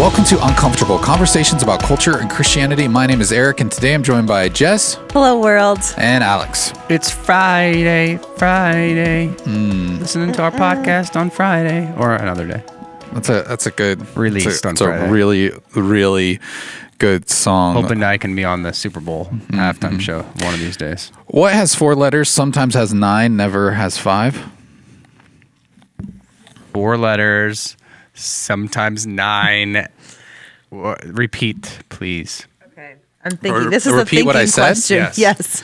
Welcome to Uncomfortable, conversations about culture and Christianity. My name is Eric, and today I'm joined by Jess. Hello, world. And Alex. It's Friday. Listening to our podcast on Friday or another day. That's a good Released on Friday. It's a really good song. Hoping I can be on the Super Bowl halftime show one of these days. What has 4 letters, sometimes has 9, never has 5? 4 letters, sometimes 9. Repeat, please. Okay. I'm thinking. This is repeat a thinking what I said? question. Yes.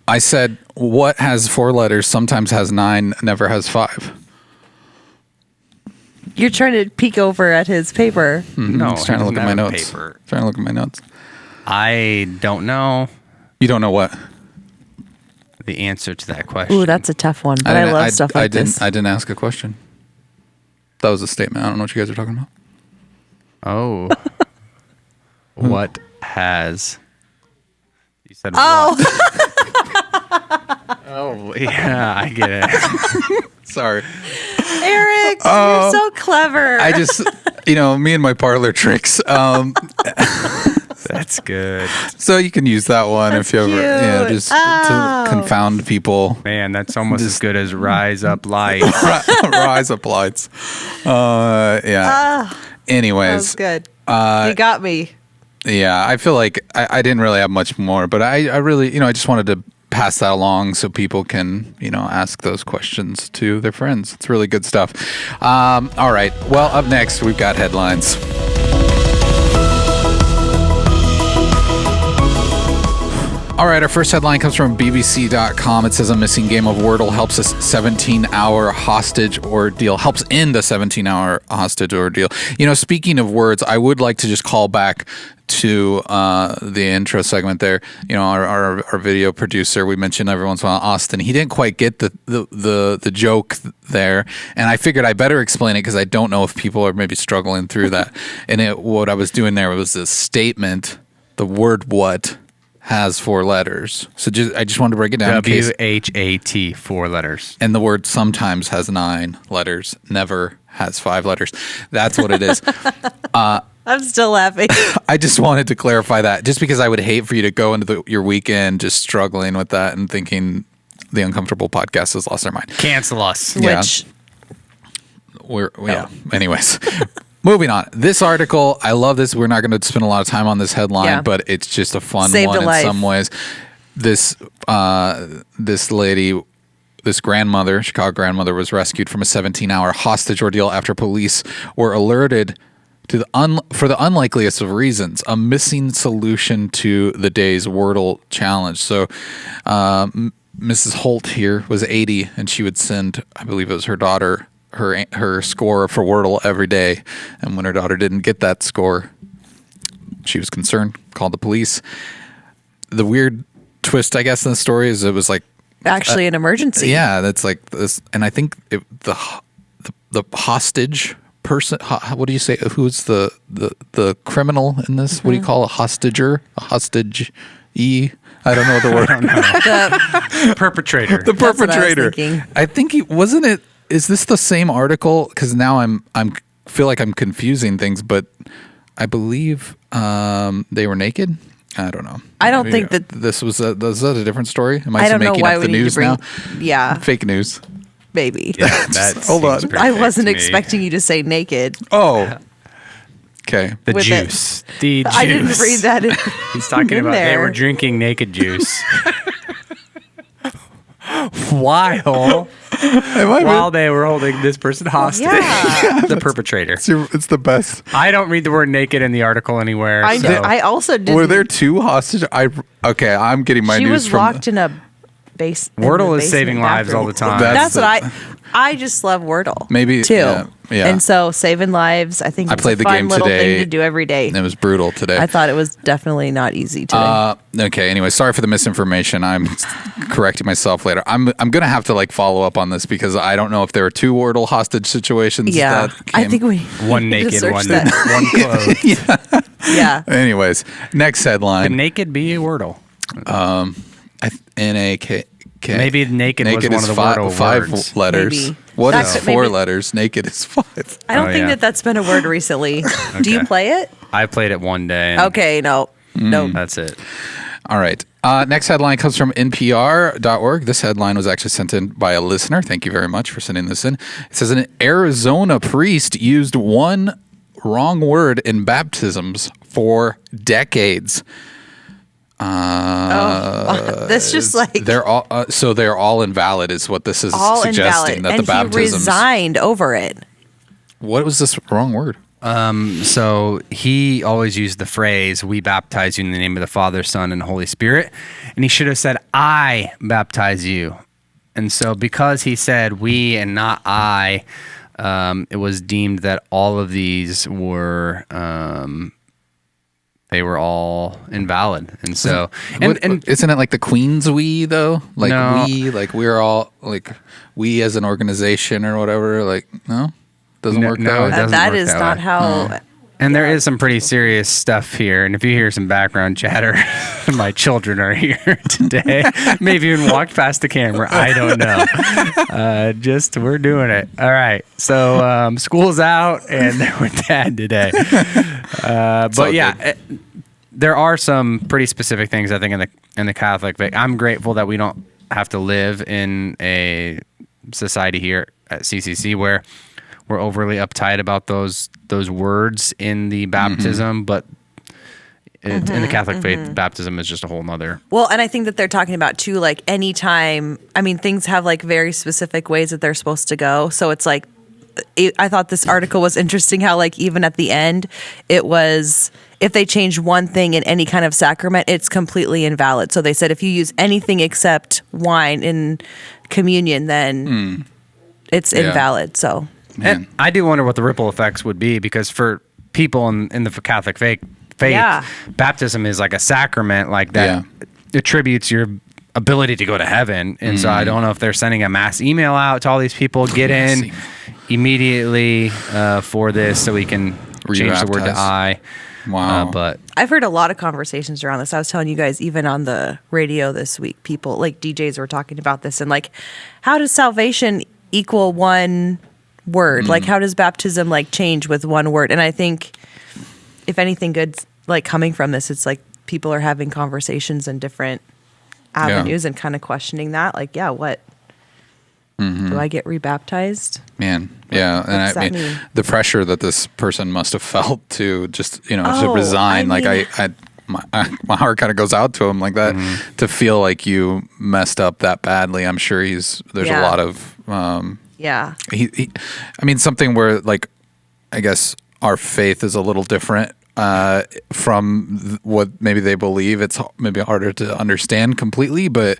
I said, what has 4 letters, sometimes has 9, never has 5? You're trying to peek over at his paper. No, I was trying to look at my notes. Paper. Trying to look at my notes. I don't know You don't know what? the answer to that question. Ooh, that's a tough one. But I love stuff like this. I didn't ask a question. That was a statement. I don't know what you guys are talking about. Oh. What has... You said Oh. what? Oh, yeah, I get it. Sorry. Eric, you're so clever. I just, me and my parlor tricks. That's good. So you can use that one That's if you ever, cute. just to confound people. Man, that's almost as good as Rise Up Light. Rise up lights. Yeah. Anyways. That was good. You got me. Yeah, I feel like I didn't really have much more, but I really, I just wanted to pass that along so people can, ask those questions to their friends. It's really good stuff. All right. Well, up next, we've got headlines. All right, our first headline comes from BBC.com. It says a missing game of Wordle helps end a 17-hour hostage ordeal. Speaking of words, I would like to just call back to the intro segment there. Our video producer, we mentioned every once in a while, Austin. He didn't quite get the joke there, and I figured I better explain it because I don't know if people are maybe struggling through that. And what I was doing there was a statement. The word "what" has 4 letters. So I just wanted to break it down. WHAT, 4 letters. And the word sometimes has 9 letters, never has 5 letters. That's what it is. I'm still laughing. I just wanted to clarify that, just because I would hate for you to go into your weekend just struggling with that and thinking the Uncomfortable podcast has lost their mind. Cancel us. Yeah. Anyways. Moving on. This article, I love this. We're not going to spend a lot of time on this headline, but it's just a fun one in some ways. This lady, this grandmother, Chicago grandmother, was rescued from a 17-hour hostage ordeal after police were alerted to for the unlikeliest of reasons, a missing solution to the day's Wordle challenge. So, Mrs. Holt here was 80, and she would send, I believe it was her daughter, her score for Wordle every day. And when her daughter didn't get that score, she was concerned, called the police. The weird twist, I guess, in the story is it was like Actually an emergency. Yeah, that's like this. And I think the hostage person, what do you say? Who's the criminal in this? Mm-hmm. What do you call a hostager? A hostage-y? I don't know the word. The perpetrator. The perpetrator. I think he wasn't it. Is this the same article? Because now I'm feel like I'm confusing things, but I believe they were naked. I don't know. I don't think that this was that a different story. Am I don't making know why up the we need news to bring, now? Yeah, fake news. Maybe. Yeah, that hold on. I wasn't expecting you to say naked. Oh, okay. The With juice. The juice. I didn't read that. He's talking about there. they were drinking naked juice. While they were holding this person hostage. Yeah. The perpetrator. It's the best. I don't read the word naked in the article anywhere. I also didn't. Were there 2 hostages? I'm getting my she news was from. locked in a base. Wordle is saving lives all the time. That's what I just love Wordle. Maybe too. Yeah. And so saving lives, I think I it's played a the fun game little today. thing to do every day. It was brutal today. I thought it was definitely not easy today. Okay. Anyway, sorry for the misinformation. I'm correcting myself later. I'm gonna have to follow up on this because I don't know if there were 2 Wordle hostage situations. Yeah, I think we one need to naked, search one that. clothed. Yeah. Anyways, next headline. Can naked be a Wordle? Okay. Maybe naked was one of the five words. letters. Maybe. What That's is maybe- 4 letters? Naked is 5. I don't Oh, think yeah. that's been a word recently. Do you Okay. play it? I played it one day. And Okay, no. No. That's it. All right. Next headline comes from NPR.org. This headline was actually sent in by a listener. Thank you very much for sending this in. It says an Arizona priest used one wrong word in baptisms for decades. This just like They're all invalid, is what this is all suggesting. invalid. That And the baptisms. he resigned over it. What was this wrong word? So he always used the phrase, "We baptize you in the name of the Father, Son, and Holy Spirit." And he should have said, "I baptize you." And so because he said "we" and not "I," it was deemed that all of these were they were all invalid. And so and Isn't it like the Queen's we though? Like No. we're all like we as an organization or whatever. Like no, doesn't No, work no, that it way. doesn't That work is that not way. how. And there is some pretty serious stuff here. And if you hear some background chatter, my children are here today. Maybe even walked past the camera. I don't know. We're doing it. All right. So school's out and they're with Dad today. all But yeah, good. there are some pretty specific things I think in the Catholic faith. I'm grateful that we don't have to live in a society here at CCC where we're overly uptight about those words in the baptism, but in the Catholic faith, baptism is just a whole nother. Well, and I think that they're talking about too, like anytime, I mean, things have like very specific ways that they're supposed to go. So it's like, I thought this article was interesting how like even at the end, it was, if they change one thing in any kind of sacrament, it's completely invalid. So they said if you use anything except wine in communion, then it's Yeah. invalid. So And I do wonder what the ripple effects would be, because for people in the Catholic faith, Yeah. baptism is like a sacrament like that. Yeah. Attributes your ability to go to heaven. And so I don't know if they're sending a mass email out to all these people, get Mass in email. immediately for this so we can change the word to Rebaptize. I. Wow. But I've heard a lot of conversations around this. I was telling you guys, even on the radio this week, people like DJs were talking about this and like, how does salvation equal one word? Like, how does baptism like change with one word? And I think if anything good's like coming from this, it's like people are having conversations in different avenues and kind of questioning that. Like, yeah, what do I get rebaptized? Man, yeah, and what's I that mean, mean? the pressure that this person must have felt to just to Oh, resign. I Like mean- my heart kind of goes out to him like that. To feel like you messed up that badly. I'm sure there's a Yeah. lot of Yeah. I mean, something where like I guess our faith is a little different from what maybe they believe. It's maybe harder to understand completely, but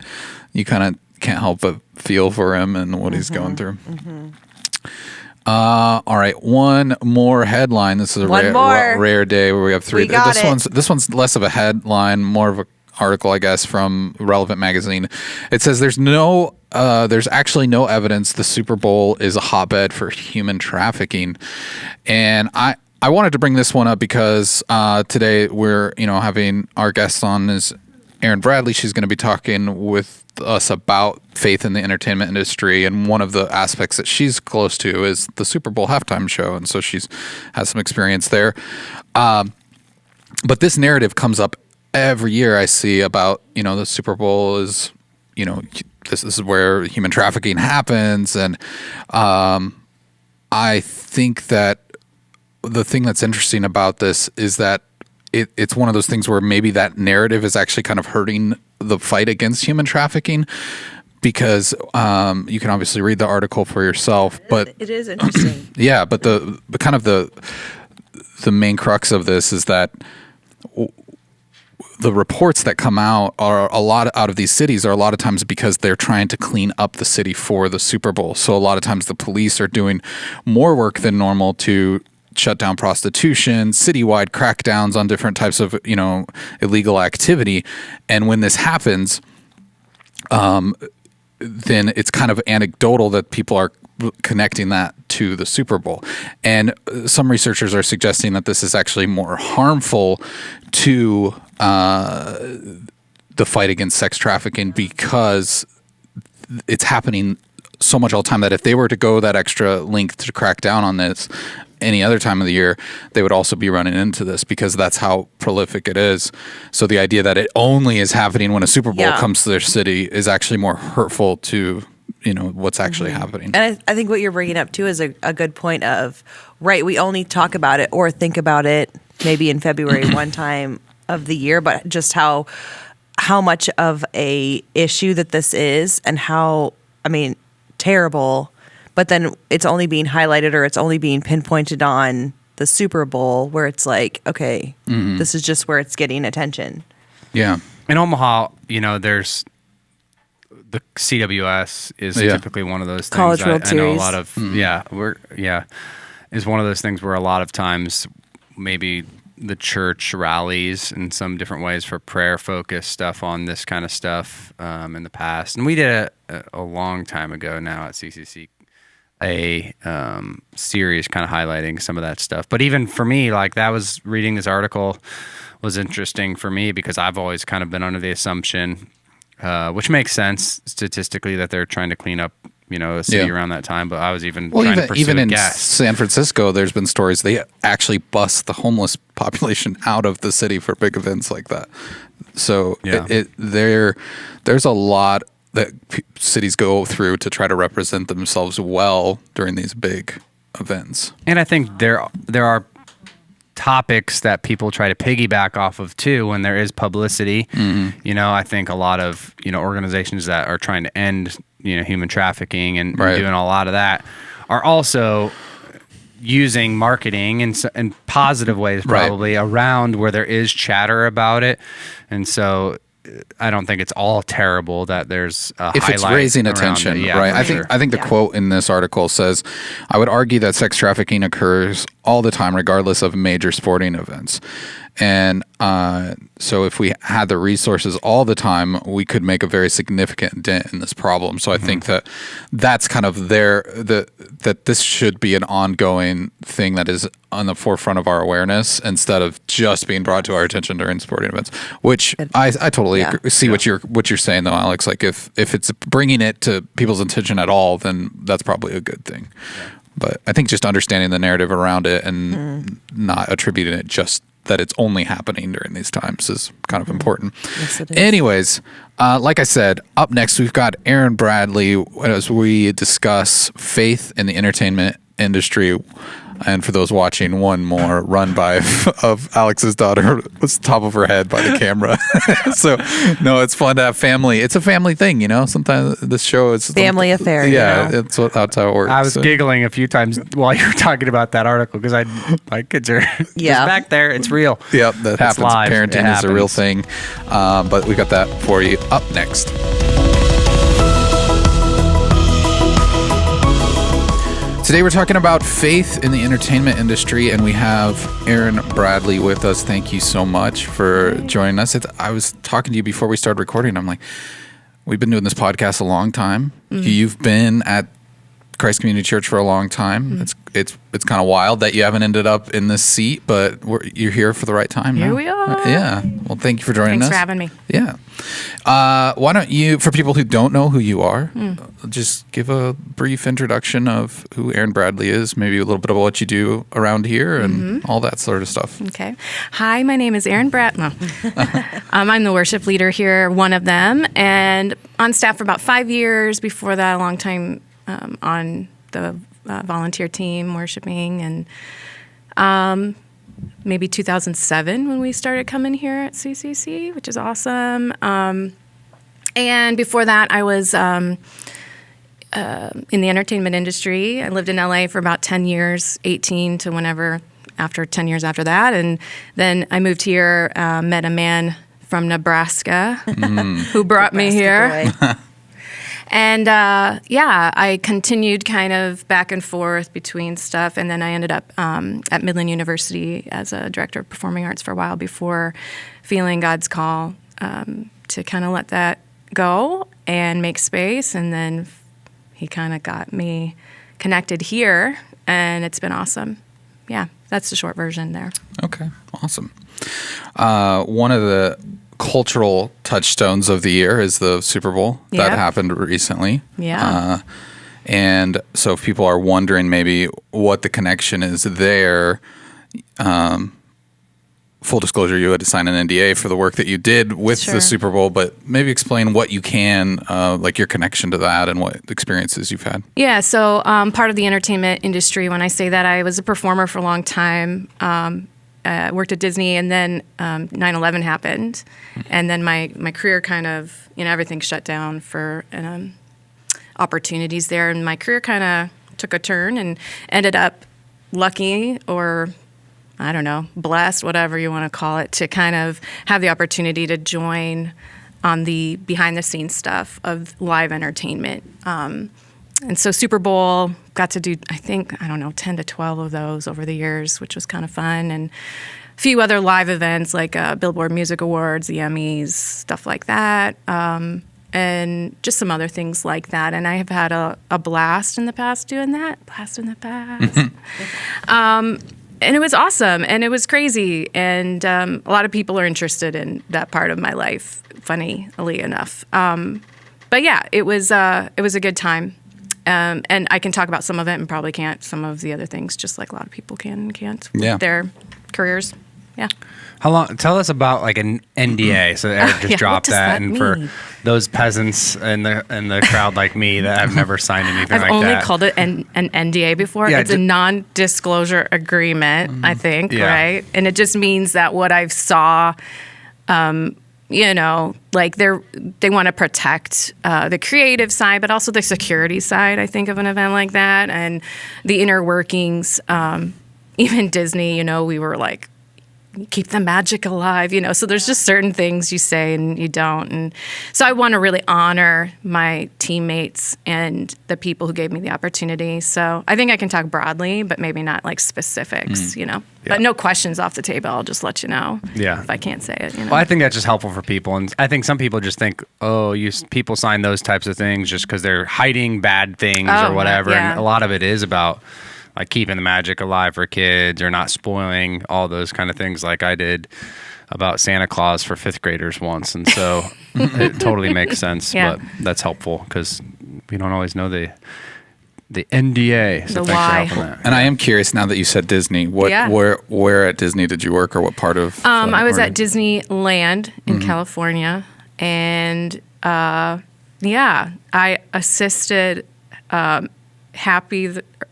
you kind of can't help but feel for him and what he's going through. All right, one more headline. This is a One more. rare day where we have 3. We got it. This one's less of a headline, more of a article, I guess, from Relevant Magazine. It says there's actually no evidence the Super Bowl is a hotbed for human trafficking, and I wanted to bring this one up because today we're having our guest on is Erin Bradley. She's going to be talking with us about faith in the entertainment industry, and one of the aspects that she's close to is the Super Bowl halftime show, and so she's has some experience there. But this narrative comes up every year. I see about the Super Bowl is this is where human trafficking happens, and I think that the thing that's interesting about this is that it's one of those things where maybe that narrative is actually kind of hurting the fight against human trafficking, because you can obviously read the article for yourself, but It is interesting. yeah, but the kind of the main crux of this is that the reports that come out are a lot out of these cities are a lot of times because they're trying to clean up the city for the Super Bowl. So a lot of times the police are doing more work than normal to shut down prostitution, citywide crackdowns on different types of, illegal activity. And when this happens, then it's kind of anecdotal that people are connecting that to the Super Bowl. And some researchers are suggesting that this is actually more harmful to the fight against sex trafficking, because it's happening so much all the time that if they were to go that extra length to crack down on this any other time of the year, they would also be running into this because that's how prolific it is. So the idea that it only is happening when a Super Bowl comes to their city is actually more hurtful to, what's actually happening. And I think what you're bringing up too is a good point of, right, we only talk about it or think about it maybe in February one time of the year, but just how much of a issue that this is and how, terrible, but then it's only being highlighted or it's only being pinpointed on the Super Bowl where it's like, okay, this is just where it's getting attention. Yeah. In Omaha, there's the CWS is typically one of those things. College World I know a Series. lot of is one of those things where a lot of times maybe the church rallies in some different ways for prayer focused stuff on this kind of stuff in the past. And we did a long time ago now at CCC a series kind of highlighting some of that stuff. But even for me, like that was reading this article was interesting for me because I've always kind of been under the assumption, which makes sense statistically, that they're trying to clean up a city around that time, but I was trying to pursue even a in guess. San Francisco, there's been stories they actually bust the homeless population out of the city for big events like that. So there's a lot that cities go through to try to represent themselves well during these big events. And I think there are topics that people try to piggyback off of too when there is publicity. I think a lot of organizations that are trying to end human trafficking and doing a lot of that are also using marketing in positive ways probably around where there is chatter about it. And so I don't think it's all terrible that there's a if it's raising attention, right? I think the quote in this article says, "I would argue that sex trafficking occurs all the time, regardless of major sporting events." And so if we had the resources all the time, we could make a very significant dent in this problem. So I think that's kind of that this should be an ongoing thing that is on the forefront of our awareness instead of just being brought to our attention during sporting events, which I totally see what you're saying though, Alex. Like if it's bringing it to people's attention at all, then that's probably a good thing. Yeah. But I think just understanding the narrative around it and not attributing it just that it's only happening during these times is kind of important. Yes, it is. Anyways, like I said, up next we've got Erin Bradley as we discuss faith in the entertainment industry. And for those watching, one more run by of Alex's daughter was top of her head by the camera. So, no, it's fun to have family. It's a family thing, Sometimes this show is family affair. Yeah, that's how it works. I was giggling a few times while you were talking about that article because my kids are just back there. It's real. Yep, that happens. Live. Parenting is a real thing. But we got that for you up next. Today we're talking about faith in the entertainment industry, and we have Erin Bradley with us. Thank you so much for joining us. I was talking to you before we started recording. I'm like, we've been doing this podcast a long time. You've been at Christ Community Church for a long time. It's kind of wild that you haven't ended up in this seat, but you're here for the right time now. Here we are. Yeah. Well, thank you for joining us. Thanks for having me. Yeah. Why don't you, for people who don't know who you are, just give a brief introduction of who Erin Bradley is, maybe a little bit of what you do around here and all that sort of stuff. Okay. Hi, my name is Erin Bradley. I'm the worship leader here, one of them, and on staff for about 5 years. Before that, a long time on the volunteer team worshiping, and maybe 2007 when we started coming here at CCC, which is awesome. And before that, I was in the entertainment industry. I lived in LA for about 10 years, 18 to whenever, after 10 years after that. And then I moved here, met a man from Nebraska who brought me here. And I continued kind of back and forth between stuff, and then I ended up at Midland University as a director of performing arts for a while before feeling God's call to kind of let that go and make space, and then he kind of got me connected here, and it's been awesome. Yeah, that's the short version there. Okay, awesome. One of the cultural touchstones of the year is the Super Bowl. Yep. That happened recently. Yeah. And so if people are wondering maybe what the connection is there, full disclosure, you had to sign an NDA for the work that you did with Sure. the Super Bowl, but maybe explain what you can, like your connection to that and what experiences you've had. Yeah, so part of the entertainment industry, when I say that, I was a performer for a long time. Worked at Disney, and then 9/11 happened. And then my career kind of, everything shut down for opportunities there. And my career kind of took a turn and ended up lucky, or I don't know, blessed, whatever you want to call it, to kind of have the opportunity to join on the behind the scenes stuff of live entertainment. And so Super Bowl, got to do, I think, 10 to 12 of those over the years, which was kind of fun. And a few other live events like Billboard Music Awards, the Emmys, stuff like that. And just some other things like that. And I have had a blast in the past doing that. Blast in the past. And it was awesome, and it was crazy, and a lot of people are interested in that part of my life, funnily enough. But yeah, it was a good time, and I can talk about some of it, and probably can't some of the other things, just like a lot of people can and can't with their careers. Yeah. How long? Tell us about like an NDA. So Eric just Yeah, dropped what does that, that and mean? for those peasants in the crowd like me that have never signed anything I've like only that. called it an NDA before. Yeah, it's a non-disclosure agreement, I think, Yeah. right? And it just means that what I've saw, like they want to protect the creative side, but also the security side, I think, of an event like that, and the inner workings. Even Disney, we were like, keep the magic alive, so there's just certain things you say and you don't. And so I want to really honor my teammates and the people who gave me the opportunity. So I think I can talk broadly, but maybe not like specifics, but no questions off the table. I'll just let you know if I can't say it. Well, I think that's just helpful for people. And I think some people just think, people sign those types of things just because they're hiding bad things or whatever. Yeah. And a lot of it is about like keeping the magic alive for kids or not spoiling all those kind of things like I did about Santa Claus for fifth graders once. And so it totally makes sense, but that's helpful because we don't always know the NDA. So The thanks why. for helping that. And I am curious now that you said Disney, where at Disney did you work, or what part of? I was at Disneyland in California, and I assisted Happy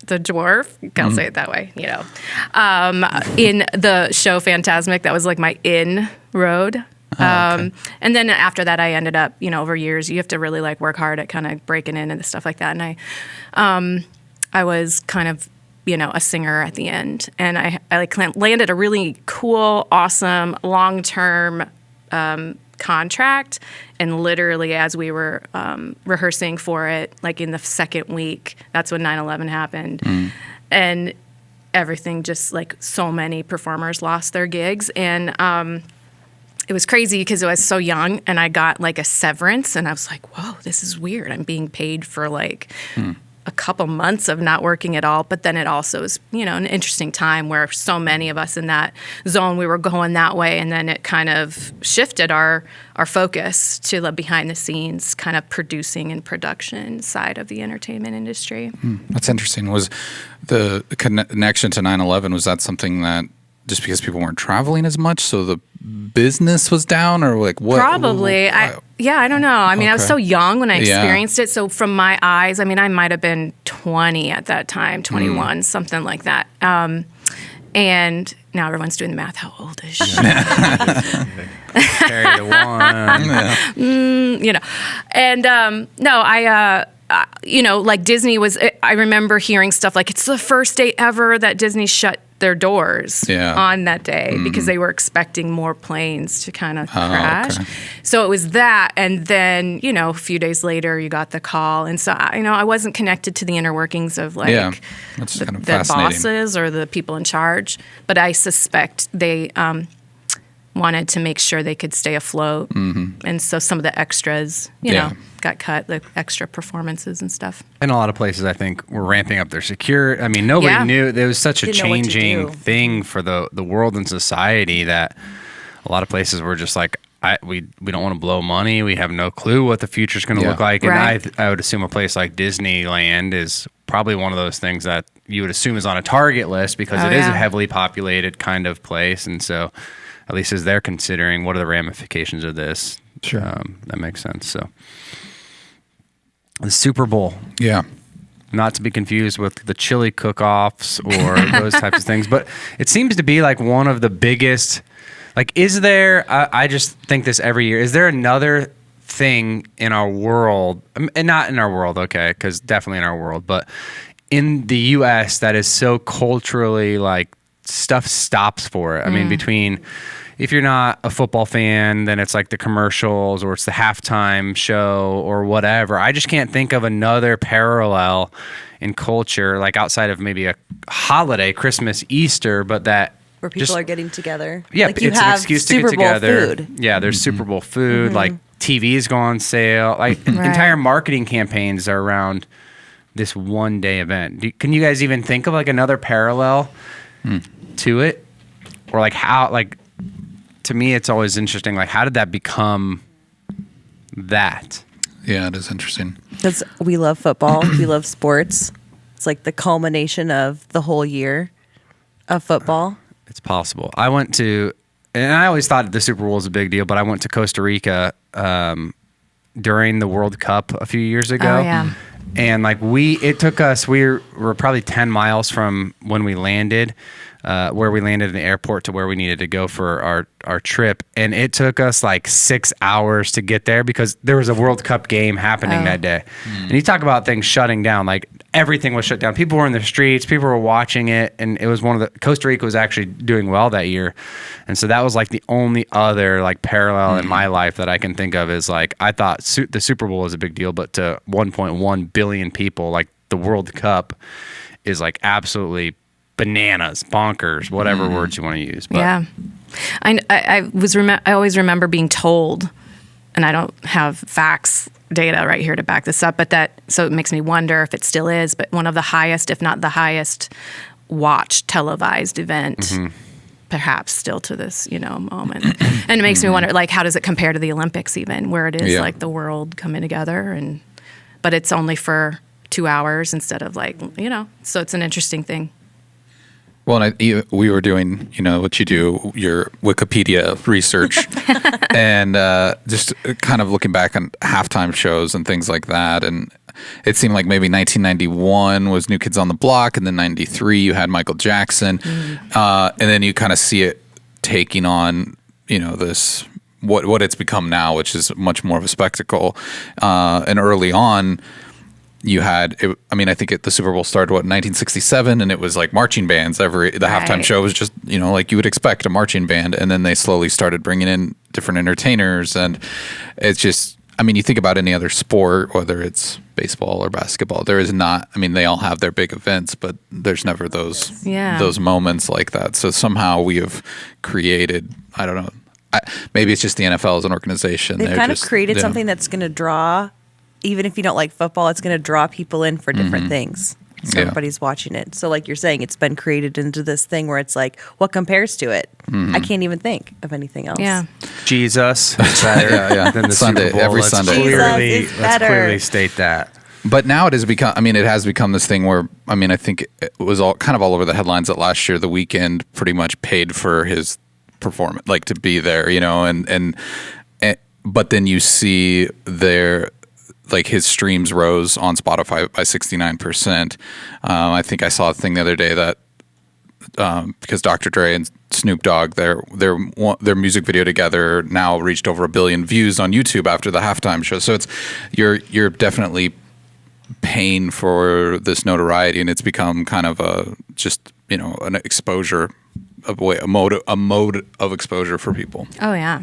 the Dwarf, I'll say it that way, in the show Fantasmic. That was like my inroad. And then after that, I ended up, over years, you have to really like work hard at kind of breaking in and stuff like that. And I was kind of, a singer at the end, and I like landed a really cool, awesome, long-term contract. And literally as we were rehearsing for it, like in the second week, that's when 9/11 happened. And everything just like so many performers lost their gigs. And it was crazy because I was so young, and I got like a severance, and I was like, whoa, this is weird. I'm being paid for like a couple months of not working at all. But then it also is, an interesting time where so many of us in that zone, we were going that way. And then it kind of shifted our focus to the behind the scenes kind of producing and production side of the entertainment industry. That's interesting. Was the connection to 9/11, was that something that just because people weren't traveling as much, so the business was down, or like what? Probably. I don't know. I mean, I was Okay. so young when I experienced it. So from my eyes, I mean, I might have been 20 at that time, 21, something like that. And now everyone's doing the math. How old is she? Carry the one. And no, like Disney was, I remember hearing stuff like, it's the first day ever that Disney shut their doors on that day because they were expecting more planes to kind of crash. Okay. So it was that. And then, a few days later, you got the call. And so, I wasn't connected to the inner workings of like That's the, kind of the fascinating. bosses or the people in charge. But I suspect they wanted to make sure they could stay afloat. And so some of the extras, got cut, the extra performances and stuff. In a lot of places, I think we're ramping up their security. I mean, nobody knew. There was such a Didn't know what to changing do. thing for the world and society that a lot of places were just like, we don't want to blow money. We have no clue what the future's going to look like. And Right. I would assume a place like Disneyland is probably one of those things that you would assume is on a target list because it is a heavily populated kind of place. And so at least as they're considering what are the ramifications of this, Sure. That makes sense. So the Super Bowl, Yeah. not to be confused with the chili cook-offs or those types of things, but it seems to be like one of the biggest. Like, is there, I just think this every year, is there another thing in our world, and not in our world, okay, because definitely in our world, but in the U.S. that is so culturally, like, stuff stops for it? I mean, between, if you're not a football fan, then it's like the commercials or it's the halftime show or whatever. I just can't think of another parallel in culture, like outside of maybe a holiday, Christmas, Easter, but that Where people just, are getting together. yeah, Like you it's an have excuse Super to Bowl get together. food. Yeah, there's Super Bowl food, like TVs go on sale. Like entire marketing campaigns are around this one day event. Can you guys even think of like another parallel to it? Or like how, like, to me, it's always interesting. Like, how did that become that? Yeah, it is interesting. Because we love football, we love sports. It's like the culmination of the whole year of football. It's possible. I went to, and I always thought the Super Bowl was a big deal, but I went to Costa Rica during the World Cup a few years ago. Oh, yeah. And like it took us, we were probably 10 miles from when we landed, where we landed in the airport to where we needed to go for our trip. And it took us like 6 hours to get there because there was a World Cup game happening that day. And you talk about things shutting down, like everything was shut down. People were in the streets, people were watching it. And it was Costa Rica was actually doing well that year. And so that was like the only other like parallel in my life that I can think of is like, I thought the Super Bowl was a big deal, but to 1.1 billion people, like the World Cup is like absolutely bananas, bonkers, whatever words you want to use. But Yeah, I always remember being told, and I don't have facts, data right here to back this up, but so it makes me wonder if it still is, but one of the highest, if not the highest, watched televised event, perhaps still to this moment. And it makes me wonder, like, how does it compare to the Olympics, even where it is like the world coming together, but it's only for 2 hours instead of like so it's an interesting thing. Well, and we were doing, what you do, your Wikipedia research, and just kind of looking back on halftime shows and things like that. And it seemed like maybe 1991 was New Kids on the Block, and then 93 you had Michael Jackson. And then you kind of see it taking on, this, what it's become now, which is much more of a spectacle. And early on, you had, I think the Super Bowl started, 1967, and it was like marching bands. The halftime show was just, like you would expect, a marching band. And then they slowly started bringing in different entertainers. And it's just, you think about any other sport, whether it's baseball or basketball, there is not, they all have their big events, but there's never those moments like that. So somehow we have created, I don't know, maybe it's just the NFL as an organization. They've kind of created something that's going to draw, even if you don't like football, it's going to draw people in for different things. So everybody's watching it. So like you're saying, it's been created into this thing where it's like, what compares to it? I can't even think of anything else. Yeah. Jesus is better than the Sunday, Super Bowl. every Let's Sunday. Let's clearly state that. But now it has become, it has become this thing where, I think it was all over the headlines that last year, The Weeknd pretty much paid for his performance, like to be there, and but then you see like his streams rose on Spotify by 69%. I think I saw a thing the other day that because Dr. Dre and Snoop Dogg, their music video together now reached over 1 billion views on YouTube after the halftime show. So it's you're definitely paying for this notoriety, and it's become kind of an exposure a mode of exposure for people. Oh yeah.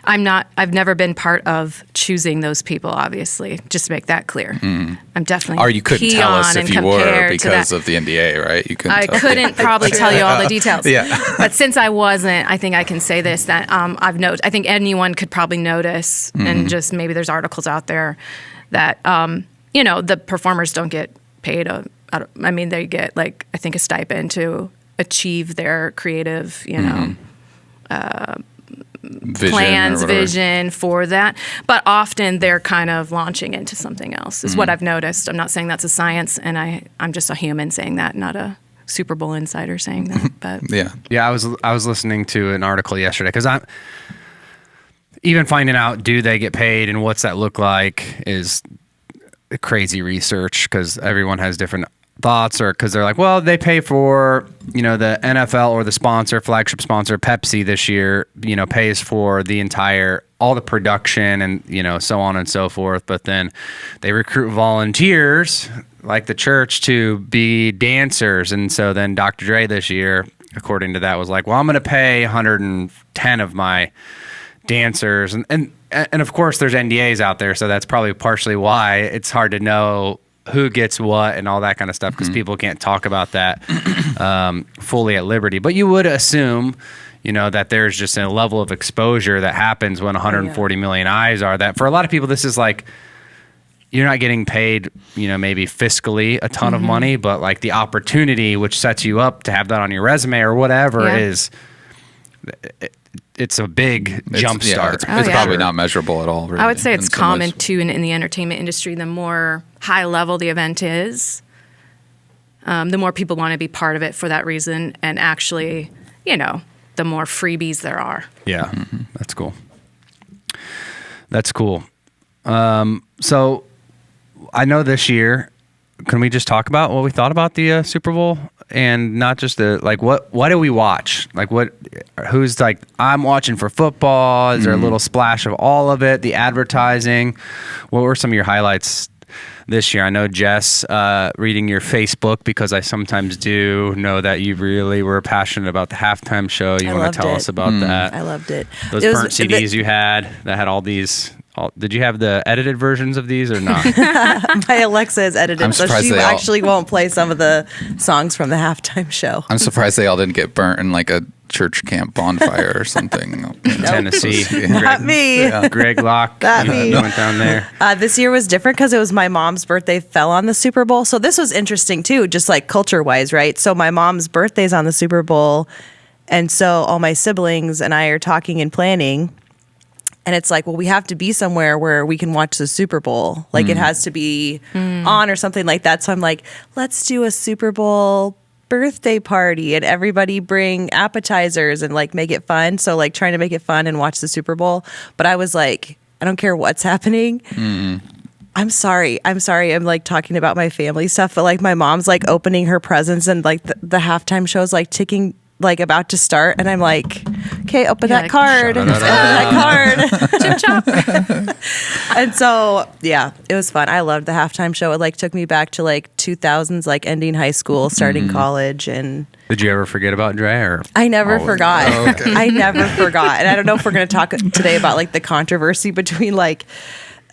I've never been part of choosing those people, obviously, just to make that clear. I'm definitely Or you couldn't tell us if you were because of the NDA, right? You couldn't. I couldn't probably tell you all the details. Yeah. But since I wasn't, I think I can say this, that I think anyone could probably notice, and just maybe there's articles out there that, the performers don't get paid. They get, like, I think a stipend to achieve their creative, plans, vision for that. But often they're kind of launching into something else, is what I've noticed. I'm not saying that's a science, and I'm just a human saying that, not a Super Bowl insider saying that. But yeah, I was listening to an article yesterday because I'm even finding out do they get paid and what's that look like is crazy research because everyone has different thoughts, or because they're like, well, they pay for, you know, the NFL or the flagship sponsor Pepsi this year, you know, pays for the entire, all the production and, you know, so on and so forth. But then they recruit volunteers like the church to be dancers. And so then Dr. Dre this year, according to that, was like, well, I'm going to pay 110 of my dancers. And of course there's NDAs out there. So that's probably partially why it's hard to know who gets what and all that kind of stuff because people can't talk about that fully at liberty. But you would assume, you know, that there's just a level of exposure that happens when 140 million eyes are that for a lot of people, this is like, you're not getting paid, you know, maybe fiscally a ton of money, but like the opportunity which sets you up to have that on your resume or whatever is, it's a big jump start. It's probably not measurable at all. Really, I would say it's common too in the entertainment industry. The more high level the event is, the more people want to be part of it for that reason. And actually, you know, the more freebies there are. Yeah, that's cool. That's cool. So I know this year, can we just talk about what we thought about the Super Bowl? And not just what do we watch? Like who's like, I'm watching for football. Is there a little splash of all of it? The advertising. What were some of your highlights this year? I know Jess, reading your Facebook, because I sometimes do know that you really were passionate about the halftime show. You want to tell us about that? I loved it. Those burnt CDs you had that had all these. Did you have the edited versions of these or not? My Alexa is edited, so she actually won't play some of the songs from the halftime show. I'm surprised they all didn't get burnt in like a church camp bonfire or something. Tennessee. Not me. Yeah. Greg Locke. Not me. Went down there. This year was different because it was my mom's birthday fell on the Super Bowl. So this was interesting too, just like culture-wise, right? So my mom's birthday's on the Super Bowl. And so all my siblings and I are talking and planning. And it's like, well, we have to be somewhere where we can watch the Super Bowl. Like it has to be on or something like that. So I'm like, let's do a Super Bowl birthday party and everybody bring appetizers and like make it fun. So like trying to make it fun and watch the Super Bowl. But I was like, I don't care what's happening. I'm sorry. I'm like talking about my family stuff, but like my mom's like opening her presents and like the halftime show's like ticking, like about to start, and I'm like, okay, open that card. Open that card. Chip chop. And so, yeah, it was fun. I loved the halftime show. It like took me back to like 2000s, like ending high school, starting college. And did you ever forget about Dre? Or I never forgot. Oh, okay. I never forgot. And I don't know if we're going to talk today about like the controversy between like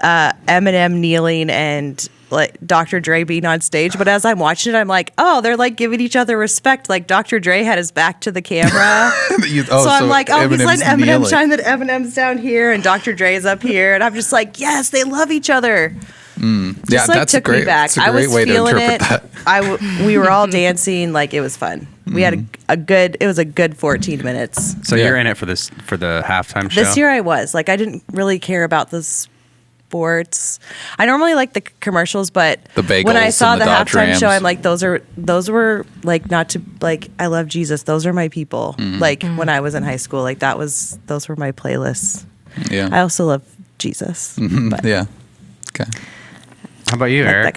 Eminem kneeling and like Dr. Dre being on stage, but as I'm watching it, I'm like, oh, they're like giving each other respect. Like Dr. Dre had his back to the camera. So I'm like, oh, he's letting Eminem shine that Eminem's down here and Dr. Dre's up here. And I'm just like, yes, they love each other. Yeah, that's took me back. I was feeling it. We were all dancing. Like it was fun. We had it was a good 14 minutes. So you're in it for the halftime show? This year I was. Like I didn't really care about this sports. I normally like the commercials, but the bagels when I saw the halftime Rams. show, I'm like, those were like not to like. I love Jesus. Those are my people. Like when I was in high school, like those were my playlists. Yeah. I also love Jesus. But yeah. Okay. How about you, like Eric?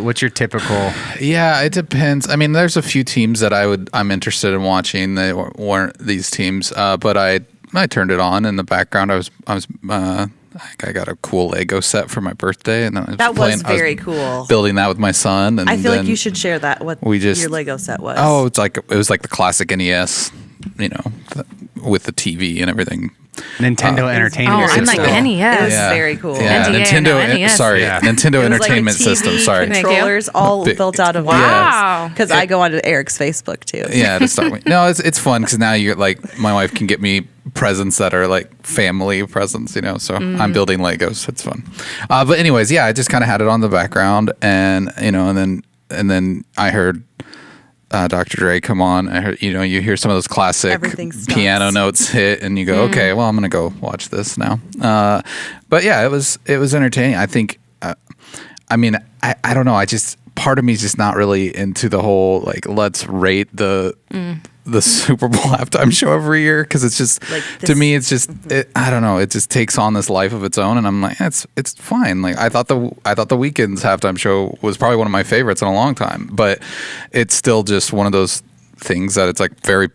What's your typical? Yeah, it depends. I mean, there's a few teams that I'm interested in watching. They weren't these teams, but I turned it on in the background. I got a cool Lego set for my birthday, and then that was very cool. Building that with my son, and I feel like you should share that. Your Lego set was? Oh, it was like the classic NES, you know, with the TV and everything. Nintendo Entertainment System. I'm like NES. It was very cool. Yeah, NES. Sorry, Nintendo Entertainment System. Sorry, controllers all built out of wow. Because I go onto Eric's Facebook too. Yeah, to start with. No, it's fun because now you like my wife can get me presents that are like family presents, you know. So I'm building Legos. It's fun. But anyways, yeah, I just kind of had it on the background, and you know, and then I heard Dr. Dre come on, I heard, you hear some of those classic Everything stops. piano notes hit, and you go, okay, well, I'm gonna go watch this now. But yeah, it was entertaining. I think. I mean, I don't know. Part of me is just not really into the whole like let's rate the Super Bowl halftime show every year, because it's just Like to me it's just I don't know, it just takes on this life of its own, and I'm like it's fine. Like I thought the Weeknd's halftime show was probably one of my favorites in a long time, but it's still just one of those things that it's like very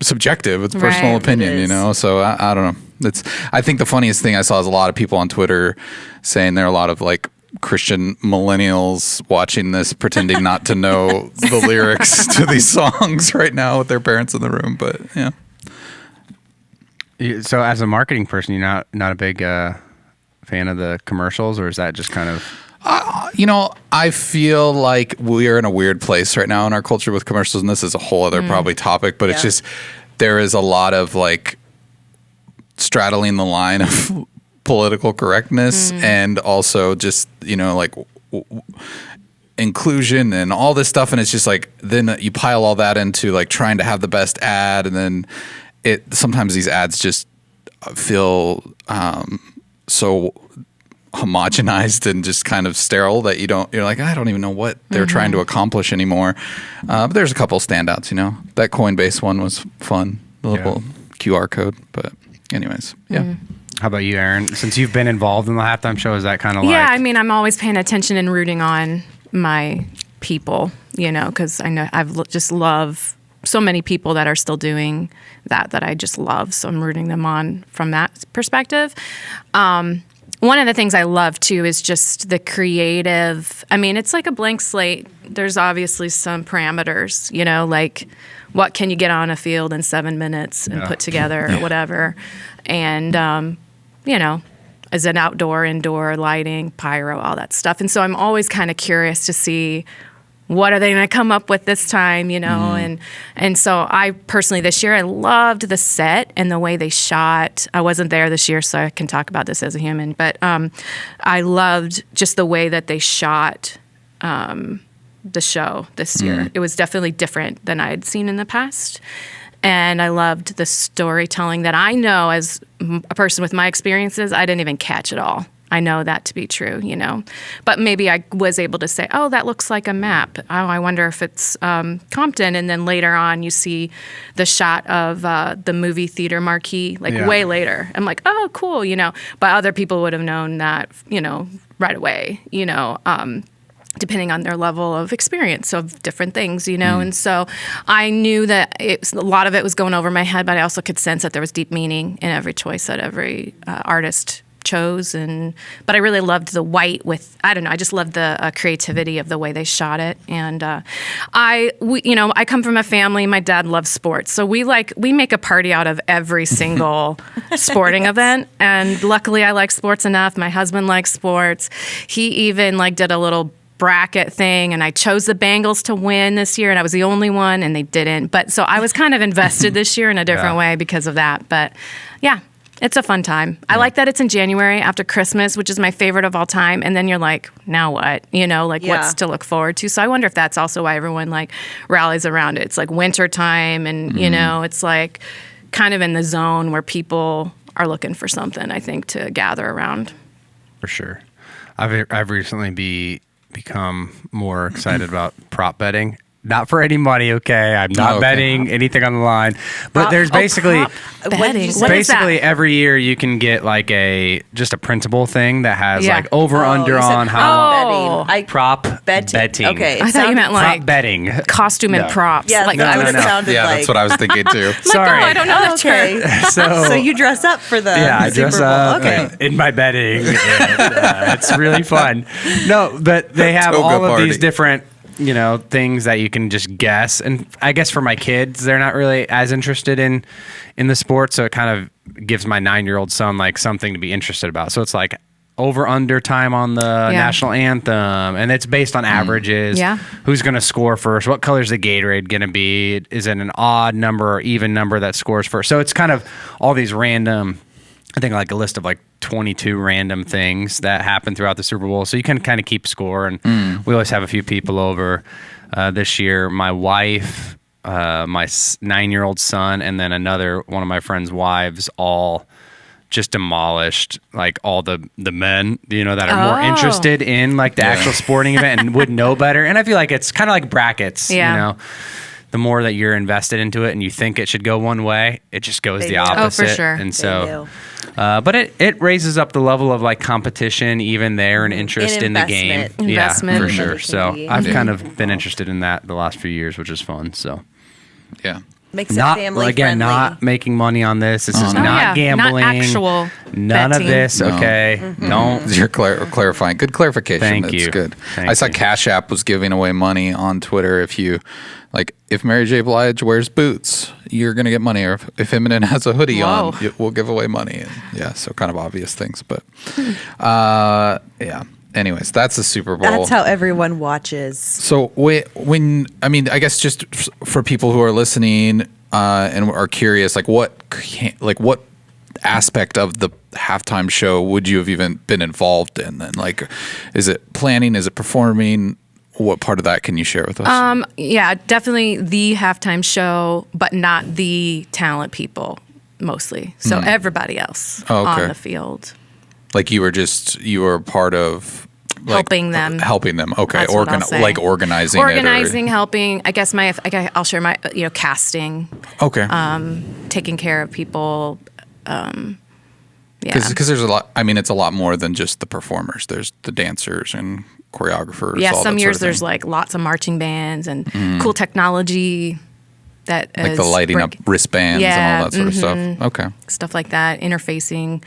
subjective. It's personal Right, opinion, it is. So I don't know. I think the funniest thing I saw is a lot of people on Twitter saying there are a lot of like Christian millennials watching this, pretending not to know the lyrics to these songs right now with their parents in the room. But yeah. So as a marketing person, you're not a big fan of the commercials, or is that just kind of? I feel like we're in a weird place right now in our culture with commercials, and this is a whole other probably topic, but it's just there is a lot of like straddling the line of political correctness and also just inclusion and all this stuff, and it's just like then you pile all that into like trying to have the best ad, and then sometimes these ads just feel so homogenized and just kind of sterile that you're like, I don't even know what they're trying to accomplish anymore. But there's a couple standouts, that Coinbase one was fun, the little QR code. But anyways, yeah. How about you, Erin? Since you've been involved in the halftime show, is that kind of like? Yeah, I mean, I'm always paying attention and rooting on my people, because I know just love so many people that are still doing that I just love. So I'm rooting them on from that perspective. One of the things I love too is just the creative. I mean, it's like a blank slate. There's obviously some parameters, like what can you get on a field in 7 minutes and put together or whatever. And, is it outdoor, indoor, lighting, pyro, all that stuff. And so I'm always kind of curious to see what are they going to come up with this time, and so I personally this year I loved the set and the way they shot. I wasn't there this year, so I can talk about this as a human, but I loved just the way that they shot the show this year. It was definitely different than I had seen in the past. And I loved the storytelling that I know as a person with my experiences, I didn't even catch it all. I know that to be true, But maybe I was able to say, oh, that looks like a map. Oh, I wonder if it's Compton. And then later on, you see the shot of the movie theater marquee, way later. I'm like, oh, cool, But other people would have known that, right away, depending on their level of experience of different things, And so I knew that a lot of it was going over my head, but I also could sense that there was deep meaning in every choice that every artist chose. But I really loved the white I just loved the creativity of the way they shot it. And I come from a family, my dad loves sports. So we make a party out of every single sporting event. And luckily I like sports enough. My husband likes sports. He even did a little bracket thing, and I chose the Bengals to win this year, and I was the only one, and they didn't. But so I was kind of invested this year in a different way because of that. But yeah, it's a fun time. I like that it's in January after Christmas, which is my favorite of all time. And then you're like, now what? What's to look forward to? So I wonder if that's also why everyone rallies around it. It's like winter time, and it's like kind of in the zone where people are looking for something, I think, to gather around. For sure. I've recently become more excited about prop betting. Not for any money, okay? I'm not betting anything on the line. But there's basically betting. What is basically that? every year you can get just a printable thing that has over under on how prop betting. Okay, I thought you meant prop betting. costume and props. Yeah, that's what it sounded Yeah, like. that's what I was thinking too. Sorry. I don't know that Okay, So you dress up for the I Super dress Bowl. up Okay. in my bedding. And, it's really fun. No, but they have Toga all of party. these different things that you can just guess. And I guess for my kids, they're not really as interested in the sport. So it kind of gives my 9-year-old son something to be interested about. So it's over under time on the national anthem. And it's based on averages. Yeah. Who's going to score first? What color's the Gatorade going to be? Is it an odd number or even number that scores first? So it's kind of all these random, I think a list of 22 random things that happen throughout the Super Bowl. So you can kind of keep score, and we always have a few people over this year. My wife, my 9-year-old son, and then another one of my friend's wives all just demolished like all the men, that are more interested in like the actual sporting event and would know better. And I feel like it's kind of like brackets, the more that you're invested into it and you think it should go one way, it just goes the opposite. Oh, for sure. And so, but it raises up the level of like competition even there and interest in the game. Investment. Yeah, for sure. So I've kind of been interested in that the last few years, which is fun. So Yeah. Makes it family friendly. Not making money on this. This is not gambling. Not actual None betting. of this. No. Okay. Don't. You're clarifying. Good clarification. Thank That's you. good. Thank I saw you. Cash App was giving away money on Twitter. If Mary J. Blige wears boots, you're going to get money. Or if Eminem has a hoodie Whoa. on, we'll give away money. And so kind of obvious things. But yeah. Anyways, that's the Super Bowl. That's how everyone watches. So I guess just for people who are listening and are curious, what aspect of the halftime show would you have even been involved in? And is it planning? Is it performing? What part of that can you share with us? Yeah, definitely the halftime show, but not the talent people mostly. So everybody else on the field. You were part of Helping them. Okay. That's what I'll say. Organizing Organizing, helping. I guess I'll share my, casting, Okay. taking care of people. Yeah. Because there's a lot. I mean, it's a lot more than just the performers. There's the dancers and choreographers. Yeah, all some that years sort of there's thing. lots of marching bands and cool technology that the lighting up wristbands and all that sort of stuff. Okay. stuff like that, interfacing,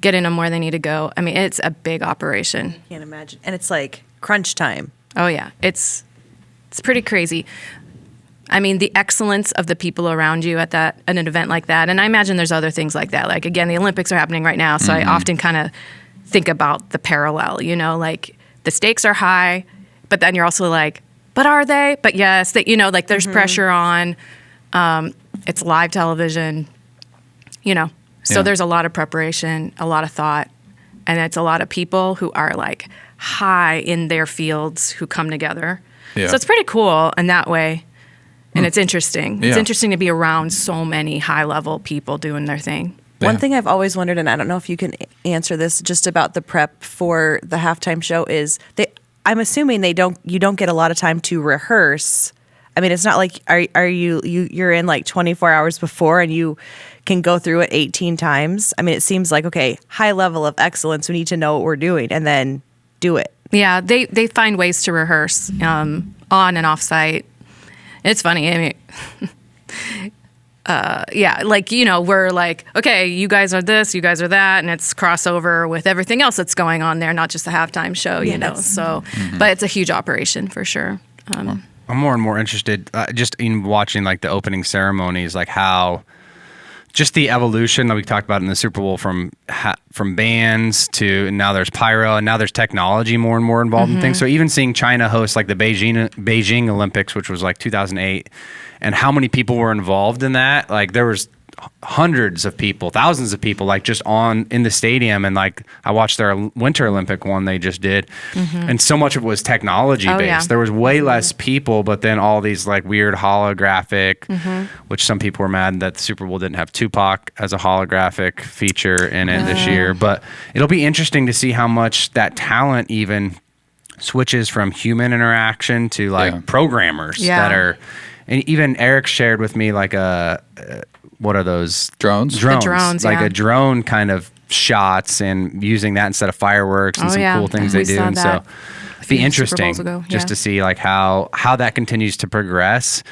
getting them where they need to go. I mean, it's a big operation. Can't imagine. And it's like crunch time. Oh yeah, it's pretty crazy. I mean, the excellence of the people around you at an event like that, and I imagine there's other things like that. Like again, the Olympics are happening right now, so I often kind of think about the parallel. The stakes are high, but then you're also like, but are they? But yes, there's pressure on. It's live television, So there's a lot of preparation, a lot of thought, and it's a lot of people who are like high in their fields who come together. Yeah. So it's pretty cool in that way, and it's interesting. Yeah. It's interesting to be around so many high-level people doing their thing. One thing I've always wondered, and I don't know if you can answer this, just about the prep for the halftime show is I'm assuming you don't get a lot of time to rehearse. I mean, it's not like you're in like 24 hours before and you can go through it 18 times. I mean, it seems like, okay, high level of excellence. We need to know what we're doing and then do it. Yeah, they find ways to rehearse on and off site. It's funny. I mean, we're like, okay, you guys are this, you guys are that, and it's crossover with everything else that's going on there, not just the halftime show, So, but it's a huge operation for sure. I'm more and more interested just in watching like the opening ceremonies, like how just the evolution that we talked about in the Super Bowl from bands to now there's pyro and now there's technology more and more involved in things. So even seeing China host like the Beijing Olympics, which was like 2008, and how many people were involved in that, like there was hundreds of people, thousands of people, like just in the stadium. And like I watched their Winter Olympic one they just did, and so much of it was technology based. Yeah. There was way less people, but then all these like weird holographic, which some people were mad that the Super Bowl didn't have Tupac as a holographic feature in it this year. But it'll be interesting to see how much that talent even switches from human interaction to like programmers that are. And even Eric shared with me like what are those? Drones? The drones, like yeah. a drone kind of shots and using that instead of fireworks and some cool things they do. saw And so that it'd be Super interesting Bowls ago, just to see like how that continues to progress.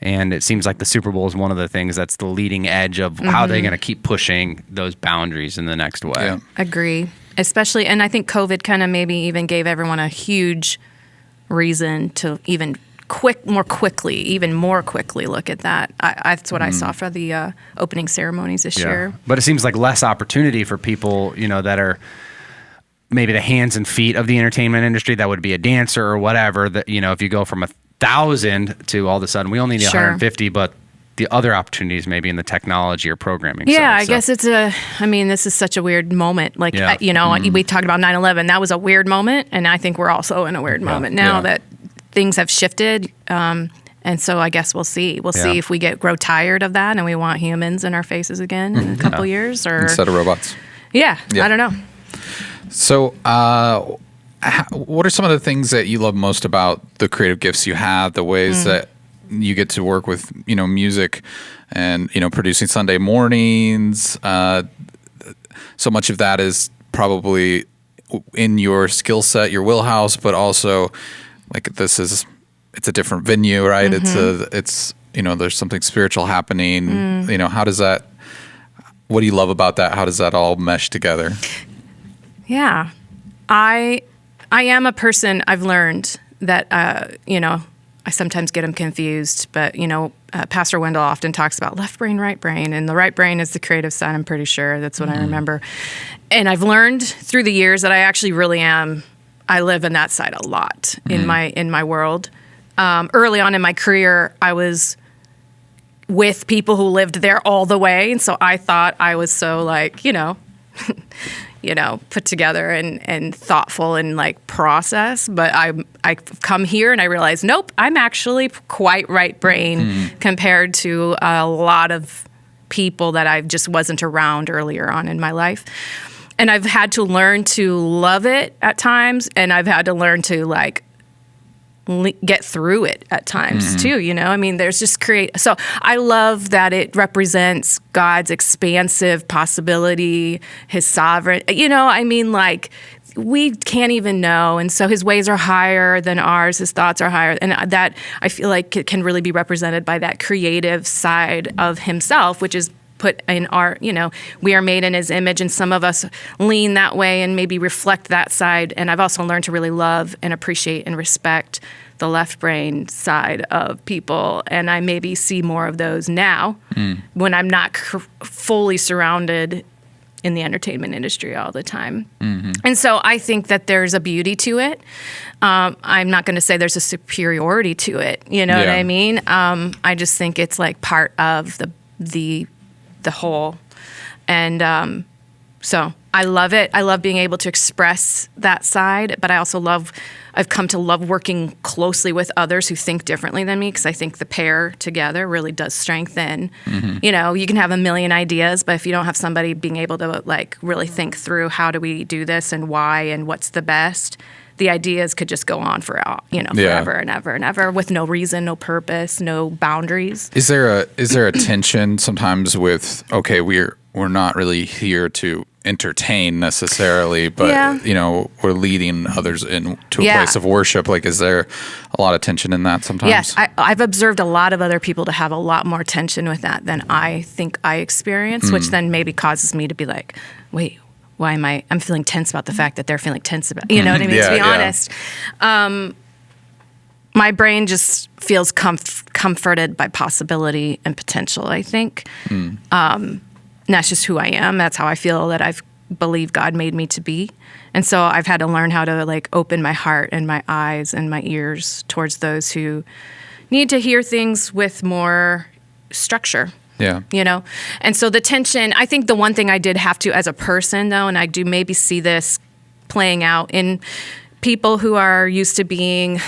And it seems like the Super Bowl is one of the things that's the leading edge of how they're going to keep pushing those boundaries in the next way. Yeah. Agree. Especially, and I think COVID kind of maybe even gave everyone a huge reason to even more quickly look at that. That's what I saw for the opening ceremonies this year. But it seems like less opportunity for people, that are maybe the hands and feet of the entertainment industry. That would be a dancer or whatever. That if you go from 1,000 to all of a sudden we only need 150, but the other opportunities maybe in the technology or programming. Yeah, side, I guess this is such a weird moment. Like, we talked about 9/11. That was a weird moment. And I think we're also in a weird moment now that things have shifted. And so I guess we'll see. We'll see if we grow tired of that and we want humans in our faces again in a couple years, or instead of robots. Yeah, I don't know. So, what are some of the things that you love most about the creative gifts you have, the ways that you get to work with, music and, producing Sunday mornings? So much of that is probably in your skill set, your wheelhouse, but also like it's a different venue, right? It's there's something spiritual happening. What do you love about that? How does that all mesh together? Yeah. I am a person, I've learned that, I sometimes get them confused, but, Pastor Wendell often talks about left brain, right brain, and the right brain is the creative side. I'm pretty sure that's what I remember. And I've learned through the years that I actually really I live in that side a lot in my world. Early on in my career, I was with people who lived there all the way. And so I thought I was so put together and thoughtful and like process. But I come here and I realize, nope, I'm actually quite right brain compared to a lot of people that I just wasn't around earlier on in my life. And I've had to learn to love it at times, and I've had to learn to get through it at times too, there's just so I love that it represents God's expansive possibility, his sovereign, we can't even know. And so his ways are higher than ours, his thoughts are higher. And that I feel like it can really be represented by that creative side of himself, which is put in our, we are made in his image, and some of us lean that way and maybe reflect that side. And I've also learned to really love and appreciate and respect the left brain side of people. And I maybe see more of those now when I'm not fully surrounded in the entertainment industry all the time. And so I think that there's a beauty to it. I'm not going to say there's a superiority to it. You know what I mean? I just think it's like part of the whole. And so I love it. I love being able to express that side, but I also I've come to love working closely with others who think differently than me, because I think the pair together really does strengthen. You can have a million ideas, but if you don't have somebody being able to really think through how do we do this and why and what's the best, the ideas could just go on for forever and ever and ever with no reason, no purpose, no boundaries. Is there a tension sometimes with, okay, we're not really here to entertain necessarily, but we're leading others into a place of worship? Like, is there a lot of tension in that sometimes? Yes, I've observed a lot of other people to have a lot more tension with that than I think I experience, which then maybe causes me to be like, wait, why am I'm feeling tense about the fact that they're feeling tense about, you know what I mean? To be honest, my brain just feels comforted by possibility and potential, I think. And that's just who I am. That's how I feel that I've believed God made me to be. And so I've had to learn how to open my heart and my eyes and my ears towards those who need to hear things with more structure. Yeah. And so the tension, I think the one thing I did have to as a person though, and I do maybe see this playing out in people who are used to being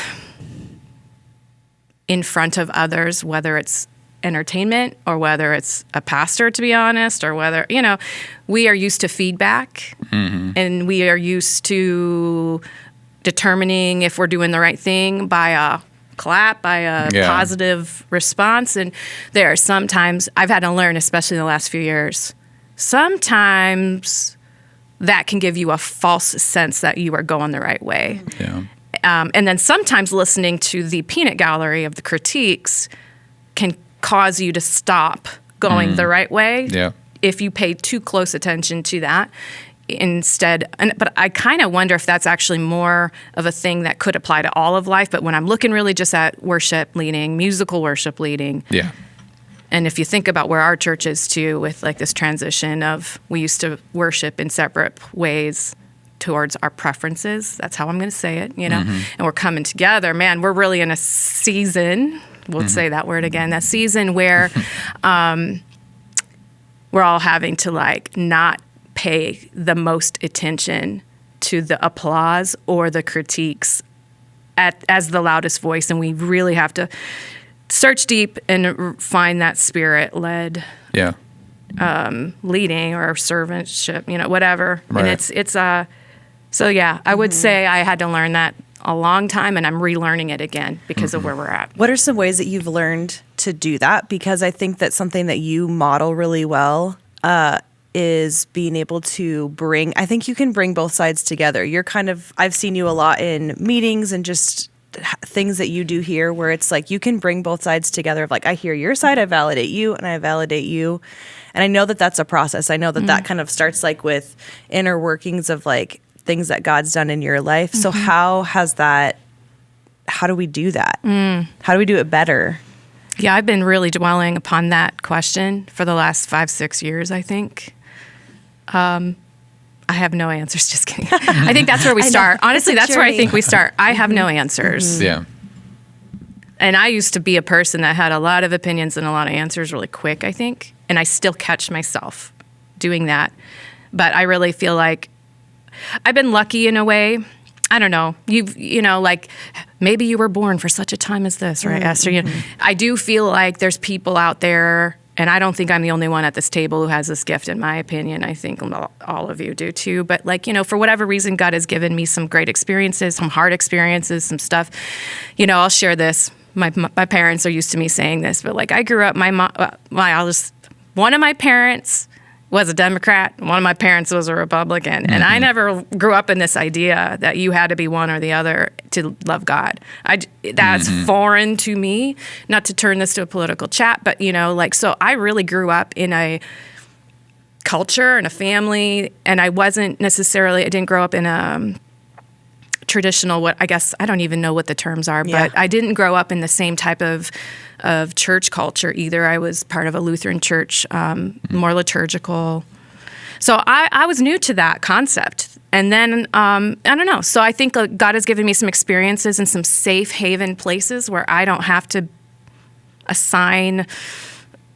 in front of others, whether it's entertainment or whether it's a pastor, to be honest, or whether, we are used to feedback and we are used to determining if we're doing the right thing by a clap, by a positive response. And there are sometimes I've had to learn, especially in the last few years, sometimes that can give you a false sense that you are going the right way. Yeah. And then sometimes listening to the peanut gallery of the critiques can cause you to stop going the right way if you pay too close attention to that instead. But I kind of wonder if that's actually more of a thing that could apply to all of life. But when I'm looking really just at worship leading, musical worship leading, and if you think about where our church is too, with this transition of we used to worship in separate ways towards our preferences, that's how I'm going to say it, and we're coming together, man, we're really in a season, we'll say that word again, that season where we're all having to not pay the most attention to the applause or the critiques as the loudest voice, and we really have to search deep and find that spirit-led Yeah. leading or servantship, whatever. Right. And it's so yeah, I would say I had to learn that a long time, and I'm relearning it again because of where we're at. What are some ways that you've learned to do that? Because I think that something that you model really well is being able to I think you can bring both sides together. I've seen you a lot in meetings and just things that you do here where it's like you can bring both sides together of like, I hear your side, I validate you, and I validate you. And I know that that's a process. I know that that kind of starts like with inner workings of like things that God's done in your life. So how do we do that? How do we do it better? Yeah, I've been really dwelling upon that question for the last 5-6 years, I think. I have no answers. Just kidding. I think that's where we start. Honestly, that's where I think we start. I have no answers. Yeah. And I used to be a person that had a lot of opinions and a lot of answers really quick, I think. And I still catch myself doing that. But I really feel like I've been lucky in a way. I don't know. Like maybe you were born for such a time as this, right, Esther? I do feel like there's people out there, and I don't think I'm the only one at this table who has this gift, in my opinion. I think all of you do too. But for whatever reason, God has given me some great experiences, some hard experiences, some stuff. I'll share this. My parents are used to me saying this, but like I grew up, one of my parents was a Democrat. One of my parents was a Republican. And I never grew up in this idea that you had to be one or the other to love God. That's foreign to me, not to turn this to a political chat, but, so I really grew up in a culture and a family, and I didn't grow up in a traditional, I don't even know what the terms are, but I didn't grow up in the same type of church culture either. I was part of a Lutheran church, more liturgical. So I was new to that concept. And then, I don't know. So I think God has given me some experiences in some safe haven places where I don't have to assign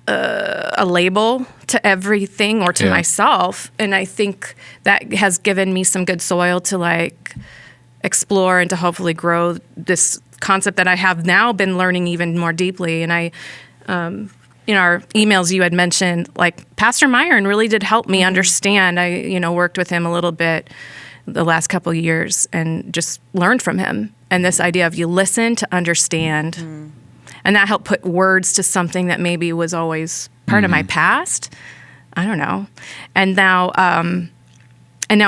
a label to everything or to myself. And I think that has given me some good soil to explore and to hopefully grow this concept that I have now been learning even more deeply. And I, our emails you had mentioned, Pastor Myron really did help me understand. I, worked with him a little bit the last couple of years and just learned from him. And this idea of you listen to understand. And that helped put words to something that maybe was always part of my past. I don't know. And now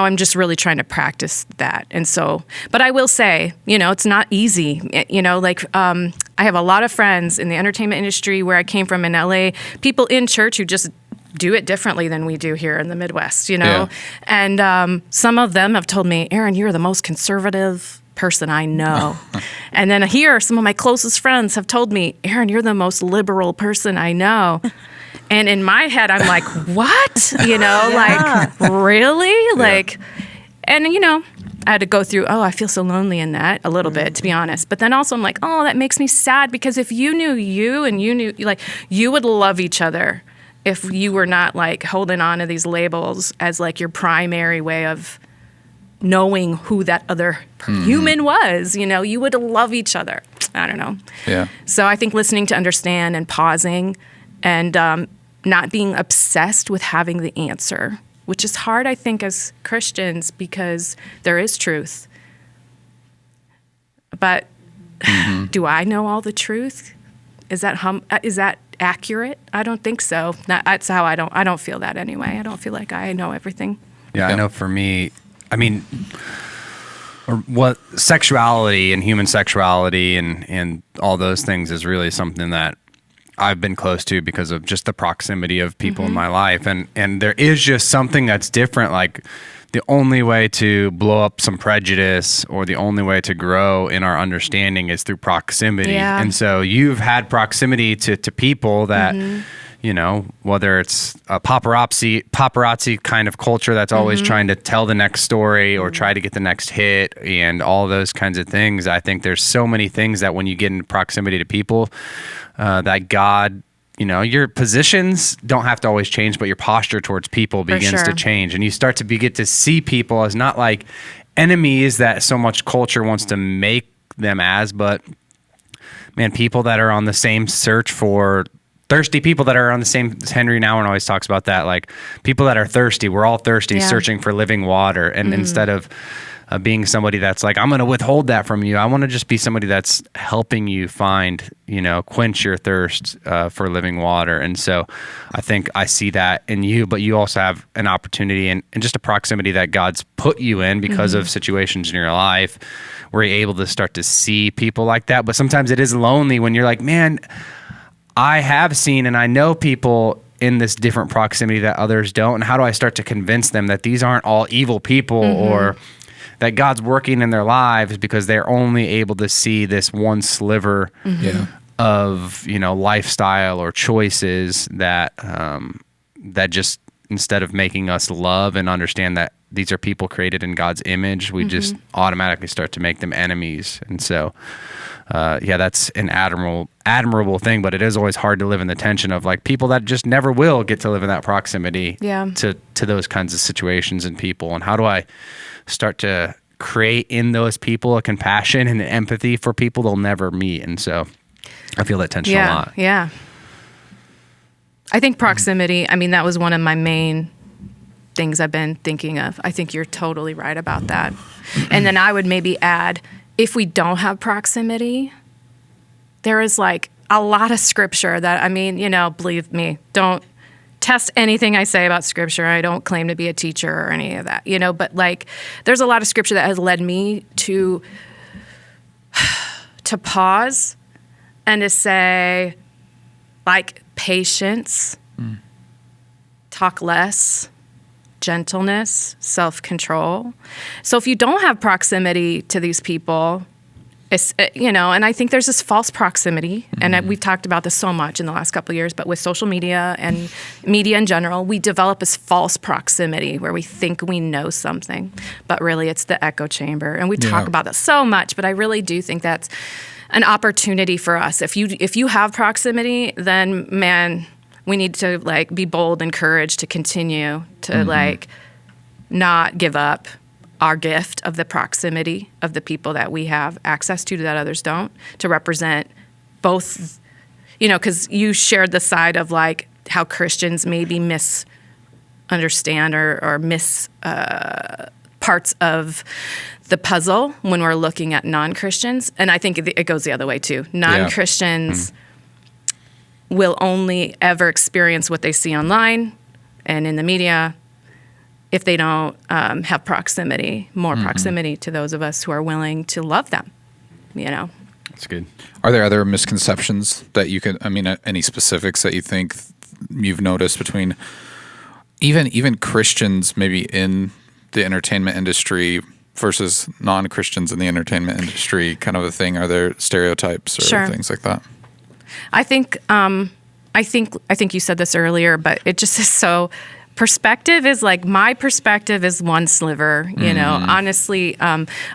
I'm just really trying to practice that. And so, but I will say, it's not easy. I have a lot of friends in the entertainment industry where I came from in LA, people in church who just do it differently than we do here in the Midwest, And some of them have told me, Erin, you're the most conservative person I know. And then here, some of my closest friends have told me, Erin, you're the most liberal person I know. And in my head, I'm like, what? Really? And I had to go through, I feel so lonely in that a little bit, to be honest. But then also I'm like, that makes me sad because if you knew you and you knew, you would love each other if you were not holding on to these labels as your primary way of knowing who that other human was, you would love each other. I don't know. Yeah. So I think listening to understand and pausing and not being obsessed with having the answer, which is hard, I think, as Christians because there is truth. But do I know all the truth? Is that accurate? I don't think so. That's how I don't feel that anyway. I don't feel like I know everything. Yeah, I know for me, what sexuality and human sexuality and all those things is really something that I've been close to because of just the proximity of people in my life. And there is just something that's different. The only way to blow up some prejudice or the only way to grow in our understanding is through proximity. Yeah. And so you've had proximity to people that, whether it's a paparazzi kind of culture that's always trying to tell the next story or try to get the next hit and all those kinds of things. I think there's so many things that when you get in proximity to people, that God, your positions don't have to always change, but your posture towards people begins to change. And you start to get to see people as not like enemies that so much culture wants to make them as, but man, people that are on the same search for thirsty people that are on the same, Henry Nouwen always talks about that, like people that are thirsty, we're all thirsty, searching for living water. And instead of being somebody that's like, I'm going to withhold that from you, I want to just be somebody that's helping you find, quench your thirst for living water. And so I think I see that in you, but you also have an opportunity and just a proximity that God's put you in because of situations in your life where you're able to start to see people like that. But sometimes it is lonely when you're like, man, I have seen and I know people in this different proximity that others don't. And how do I start to convince them that these aren't all evil people or that God's working in their lives because they're only able to see this one sliver of, lifestyle or choices that that just, instead of making us love and understand that these are people created in God's image, we just automatically start to make them enemies. And so, that's an admirable thing, but it is always hard to live in the tension of like people that just never will get to live in that proximity to those kinds of situations and people. And how do I start to create in those people a compassion and an empathy for people they'll never meet? And so I feel that tension a lot. Yeah. I think proximity, that was one of my main things I've been thinking of. I think you're totally right about that. And then I would maybe add, if we don't have proximity, there is like a lot of scripture that, believe me, don't test anything I say about scripture. I don't claim to be a teacher or any of that, but like there's a lot of scripture that has led me to pause and to say, like, patience, talk less, gentleness, self-control. So if you don't have proximity to these people, it's, and I think there's this false proximity, and we've talked about this so much in the last couple of years, but with social media and media in general, we develop this false proximity where we think we know something, but really it's the echo chamber. And we talk about that so much, but I really do think that's an opportunity for us. If you have proximity, then man, we need to like be bold and courage to continue to like not give up our gift of the proximity of the people that we have access to that others don't, to represent both, because you shared the side of like how Christians maybe misunderstand or miss parts of the puzzle when we're looking at non-Christians. And I think it goes the other way too. Non-Christians will only ever experience what they see online and in the media if they don't have more proximity to those of us who are willing to love them, That's good. Are there other misconceptions that you could, any specifics that you think you've noticed between even Christians maybe in the entertainment industry versus non-Christians in the entertainment industry, kind of a thing? Are there stereotypes or things like that? I think you said this earlier, but it just is so. Perspective is like, my perspective is one sliver, honestly.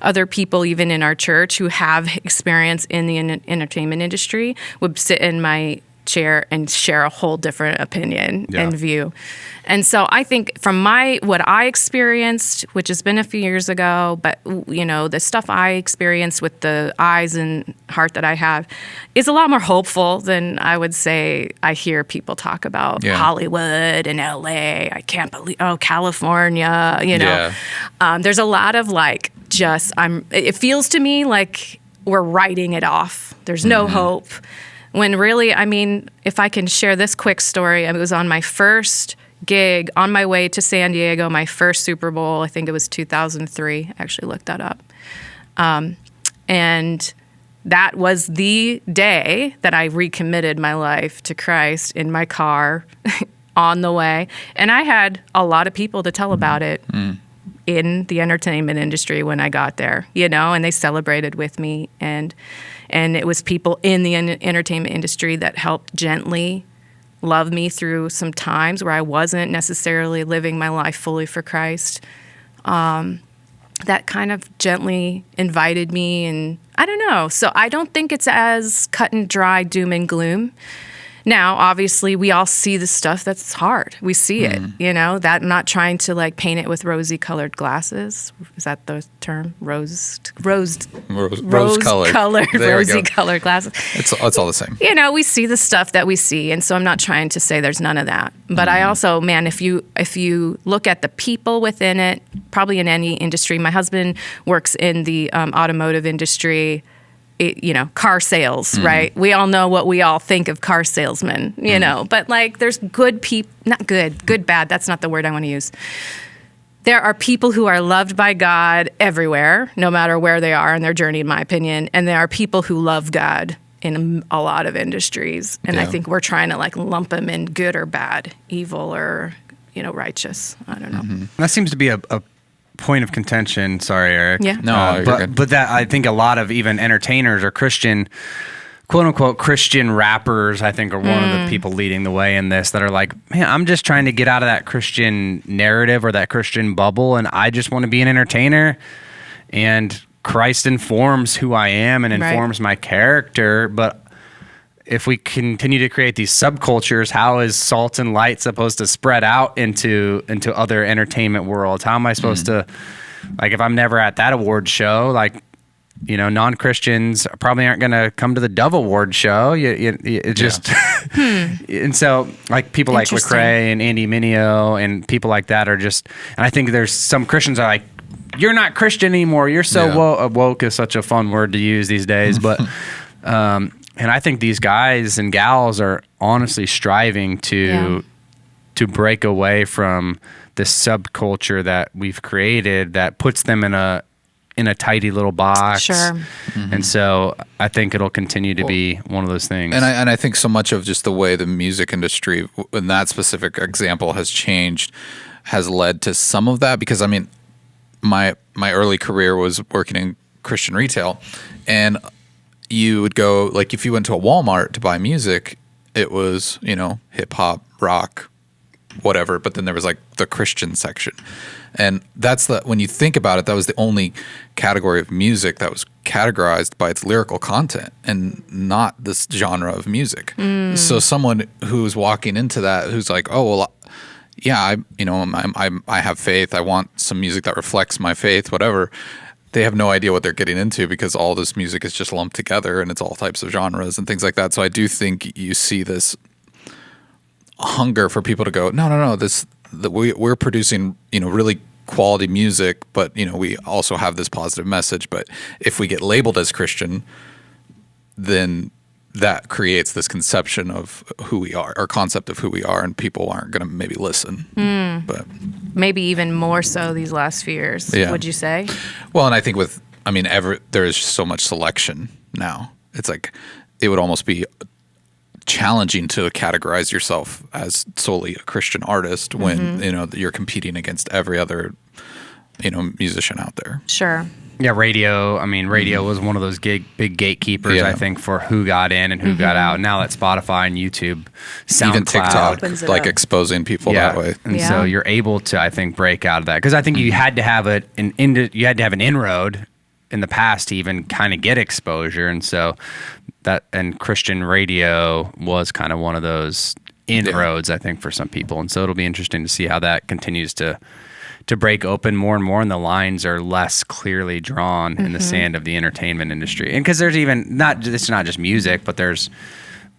Other people, even in our church, who have experience in the entertainment industry would sit in my chair and share a whole different opinion and view. And so I think from what I experienced, which has been a few years ago, but the stuff I experienced with the eyes and heart that I have is a lot more hopeful than I would say I hear people talk about Hollywood and LA. I can't believe, California, there's a lot of like, it feels to me like we're writing it off. There's no hope. When really, if I can share this quick story, it was on my first gig on my way to San Diego, my first Super Bowl. I think it was 2003. I actually looked that up. And that was the day that I recommitted my life to Christ in my car on the way. And I had a lot of people to tell about it in the entertainment industry when I got there, and they celebrated with me. And it was people in the entertainment industry that helped gently love me through some times where I wasn't necessarily living my life fully for Christ. That kind of gently invited me, and I don't know. So I don't think it's as cut and dry doom and gloom Now, obviously, we all see the stuff that's hard. We see it, that I'm not trying to like paint it with rosy colored glasses. Is that the term? Rose colored rosy colored glasses. It's all the same. We see the stuff that we see. And so I'm not trying to say there's none of that. But I also, man, if you look at the people within it, probably in any industry, my husband works in the automotive industry. Car sales, right? We all know what we all think of car salesmen, but like there's good people, not good, bad. That's not the word I want to use. There are people who are loved by God everywhere, no matter where they are in their journey, in my opinion. And there are people who love God in a lot of industries. And I think we're trying to like lump them in good or bad, evil or, righteous. I don't know. That seems to be a point of contention. Sorry, Eric. Yeah. No, you're good. But that I think a lot of even entertainers or Christian, quote unquote Christian rappers, I think are one of the people leading the way in this that are like, man, I'm just trying to get out of that Christian narrative or that Christian bubble, and I just want to be an entertainer. And Christ informs who I am and informs my character, but if we continue to create these subcultures, how is salt and light supposed to spread out into other entertainment worlds? How am I supposed to, like, if I'm never at that award show, like, non-Christians probably aren't going to come to the Dove Award show. It just, and so like people like Lecrae and Andy Mineo and people like that are just, and I think there's some Christians are like, you're not Christian anymore. You're so woke is such a fun word to use these days, but, and I think these guys and gals are honestly striving to break away from this subculture that we've created that puts them in a tidy little box. Sure. And so I think it'll continue to be one of those things. And I think so much of just the way the music industry in that specific example has changed has led to some of that, because I mean, my early career was working in Christian retail, and you would go, like, if you went to a Walmart to buy music, it was, hip hop, rock, whatever. But then there was like the Christian section. And that's when you think about it, that was the only category of music that was categorized by its lyrical content and not this genre of music. So someone who's walking into that, who's like, oh, well, yeah, I have faith. I want some music that reflects my faith, whatever. They have no idea what they're getting into, because all this music is just lumped together and it's all types of genres and things like that. So I do think you see this hunger for people to go, no, we're producing, really quality music, but we also have this positive message. But if we get labeled as Christian, then that creates this conception of who we are, or concept of who we are, and people aren't going to maybe listen. But maybe even more so these last few years, would you say? Well, and I think there is so much selection now. It's like it would almost be challenging to categorize yourself as solely a Christian artist when you're competing against every other musician out there. Sure. Yeah, radio. I mean, radio was one of those big gatekeepers, I think, for who got in and who got out. Now that Spotify and YouTube, SoundCloud, even TikTok, like exposing people that way. And so you're able to, I think, break out of that, because I think you had to have an inroad in the past to even kind of get exposure, and so and Christian radio was kind of one of those inroads, I think, for some people, and so it'll be interesting to see how that continues to break open more and more, and the lines are less clearly drawn in the sand of the entertainment industry. And because there's even it's not just music, but there's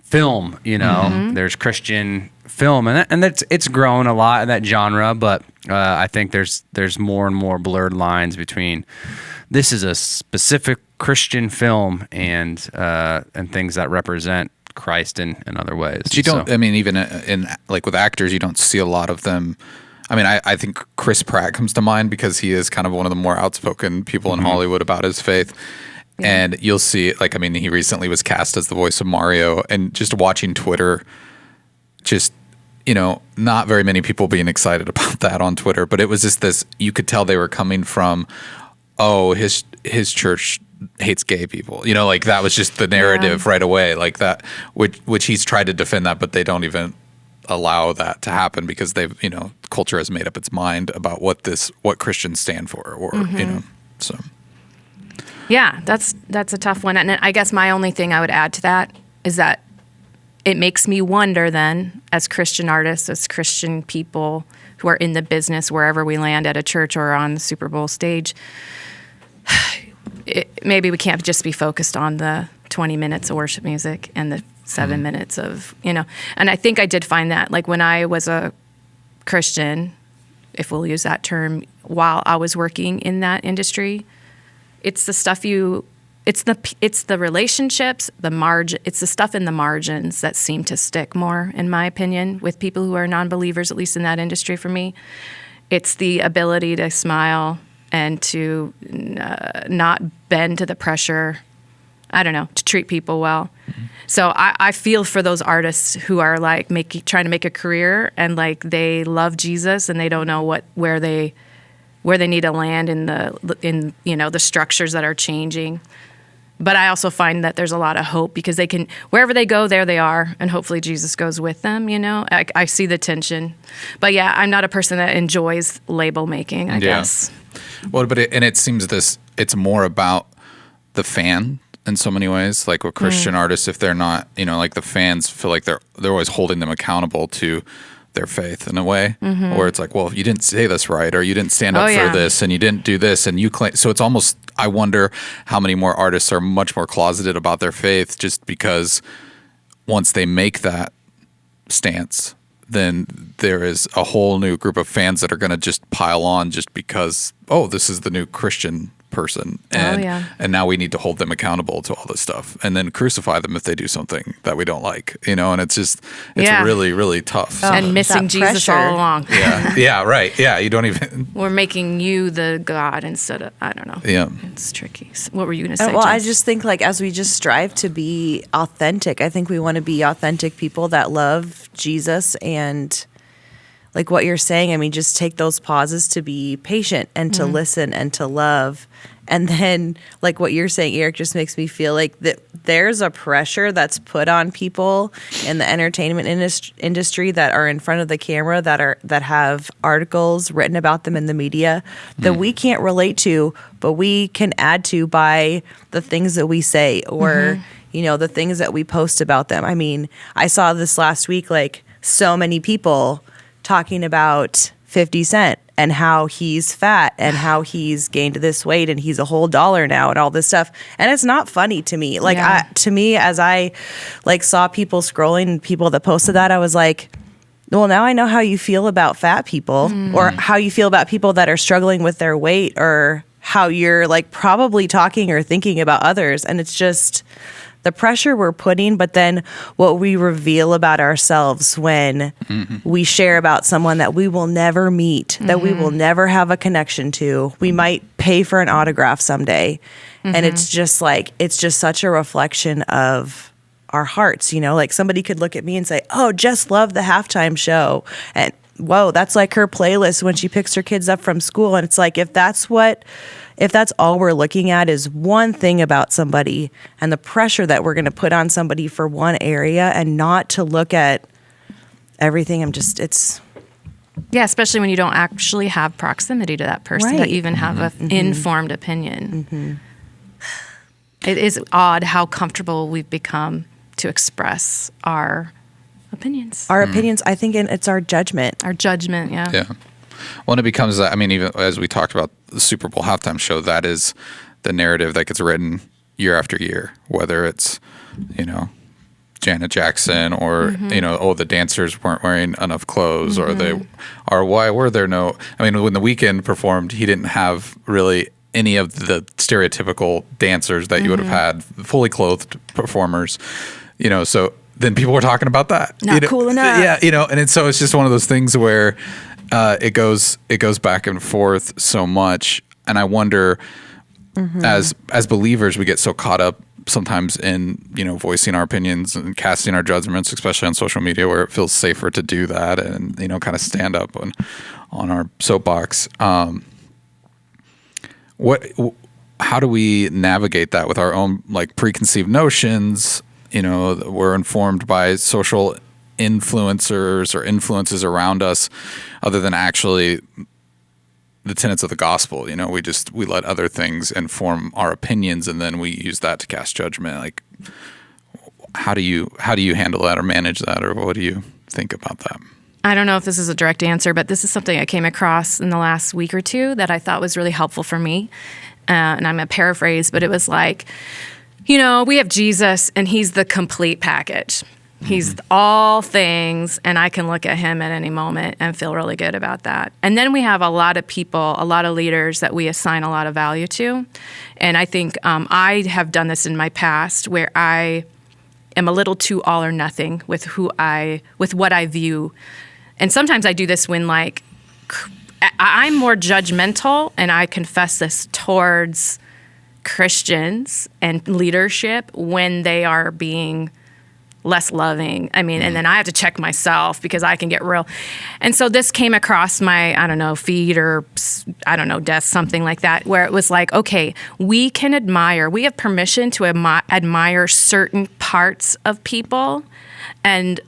film, there's Christian film, and it's grown a lot in that genre. But I think there's more and more blurred lines between this is a specific Christian film and things that represent Christ in other ways. But you don't. I mean, even in like with actors, you don't see a lot of them. I mean, I think Chris Pratt comes to mind because he is kind of one of the more outspoken people in Hollywood about his faith. Yeah. And you'll see, like, I mean, he recently was cast as the voice of Mario, and just watching Twitter, just, not very many people being excited about that on Twitter, but it was just this, you could tell they were coming from, oh, his church hates gay people. Like that was just the narrative right away, like that, which he's tried to defend that, but they don't even allow that to happen because they've, culture has made up its mind about what Christians stand for, or, so. Yeah, that's a tough one. And I guess my only thing I would add to that is that it makes me wonder then, as Christian artists, as Christian people who are in the business, wherever we land at a church or on the Super Bowl stage, maybe we can't just be focused on the 20 minutes of worship music and the 7 minutes of, and I think I did find that, like, when I was a Christian, if we'll use that term, while I was working in that industry, it's the stuff it's the relationships, it's the stuff in the margins that seem to stick more, in my opinion, with people who are non-believers, at least in that industry for me. It's the ability to smile and to not bend to the pressure, I don't know, to treat people well. Mm-hmm. So I feel for those artists who are like trying to make a career, and like they love Jesus and they don't know where they need to land in the structures that are changing. But I also find that there's a lot of hope, because they can, wherever they go, there they are, and hopefully Jesus goes with them, I see the tension. But yeah, I'm not a person that enjoys label making, I guess. Well, but it seems it's more about the fan in so many ways. Like with Christian artists, if they're not, like the fans feel like they're always holding them accountable to their faith in a way, where it's like, well, if you didn't say this right, or you didn't stand up for this, and you didn't do this, and you claim. So it's almost, I wonder how many more artists are much more closeted about their faith, just because once they make that stance, then there is a whole new group of fans that are going to just pile on just because, this is the new Christian person, and now we need to hold them accountable to all this stuff, and then crucify them if they do something that we don't like, and it's really, really tough. And missing Jesus pressure. all along. Yeah, right. Yeah, you don't even. We're making you the God instead of, I don't know. Yeah, it's tricky. What were you going to say? Well, I Jess? just think, like, as we just strive to be authentic, I think we want to be authentic people that love Jesus, and like what you're saying, I mean, just take those pauses to be patient and to listen and to love. And then, like what you're saying, Eric, just makes me feel like that there's a pressure that's put on people in the entertainment industry that are in front of the camera, that have articles written about them in the media that we can't relate to, but we can add to by the things that we say, or the things that we post about them. I mean, I saw this last week, like so many people talking about 50 Cent and how he's fat and how he's gained this weight and he's a whole dollar now and all this stuff. And it's not funny to me. Like, to me, as I like saw people scrolling, people that posted that, I was like, well, now I know how you feel about fat people, or how you feel about people that are struggling with their weight, or how you're like probably talking or thinking about others. And it's just the pressure we're putting, but then what we reveal about ourselves when we share about someone that we will never meet, that we will never have a connection to. We might pay for an autograph someday. And it's just like, it's just such a reflection of our hearts, like somebody could look at me and say, oh, Jess loved the halftime show. And whoa, that's like her playlist when she picks her kids up from school. And it's like, if that's all we're looking at is one thing about somebody, and the pressure that we're going to put on somebody for one area, and not to look at everything, yeah, especially when you don't actually have proximity to that person, Right. to even have an informed opinion. It is odd how comfortable we've become to express our opinions. Our opinions, I think it's our judgment. Our judgment, yeah. Yeah. Well, and it becomes, I mean, even as we talked about the Super Bowl halftime show, that is the narrative that gets written year after year, whether it's, Janet Jackson, or, the dancers weren't wearing enough clothes, or why were there no, I mean, when The Weeknd performed, he didn't have really any of the stereotypical dancers that you would have had, fully clothed performers, so then people were talking about that. Not cool enough. Yeah, and it's just one of those things where it goes back and forth so much, and I wonder, as believers, we get so caught up sometimes in voicing our opinions and casting our judgments, especially on social media, where it feels safer to do that and kind of stand up on our soapbox. How do we navigate that with our own like preconceived notions? We're informed by social influencers or influences around us, other than actually the tenets of the gospel. We let other things inform our opinions, and then we use that to cast judgment. Like, how do you handle that or manage that, or what do you think about that? I don't know if this is a direct answer, but this is something I came across in the last week or two that I thought was really helpful for me. And I'm going to paraphrase, but it was like, we have Jesus and he's the complete package. He's all things, and I can look at him at any moment and feel really good about that. And then we have a lot of people, a lot of leaders that we assign a lot of value to. And I think I have done this in my past where I am a little too all or nothing with what I view. And sometimes I do this when I'm more judgmental, and I confess this towards Christians and leadership when they are being less loving. And then I have to check myself because I can get real. And so this came across my, feed or, desk, something like that, where it was like, okay, we have permission to admire certain parts of people and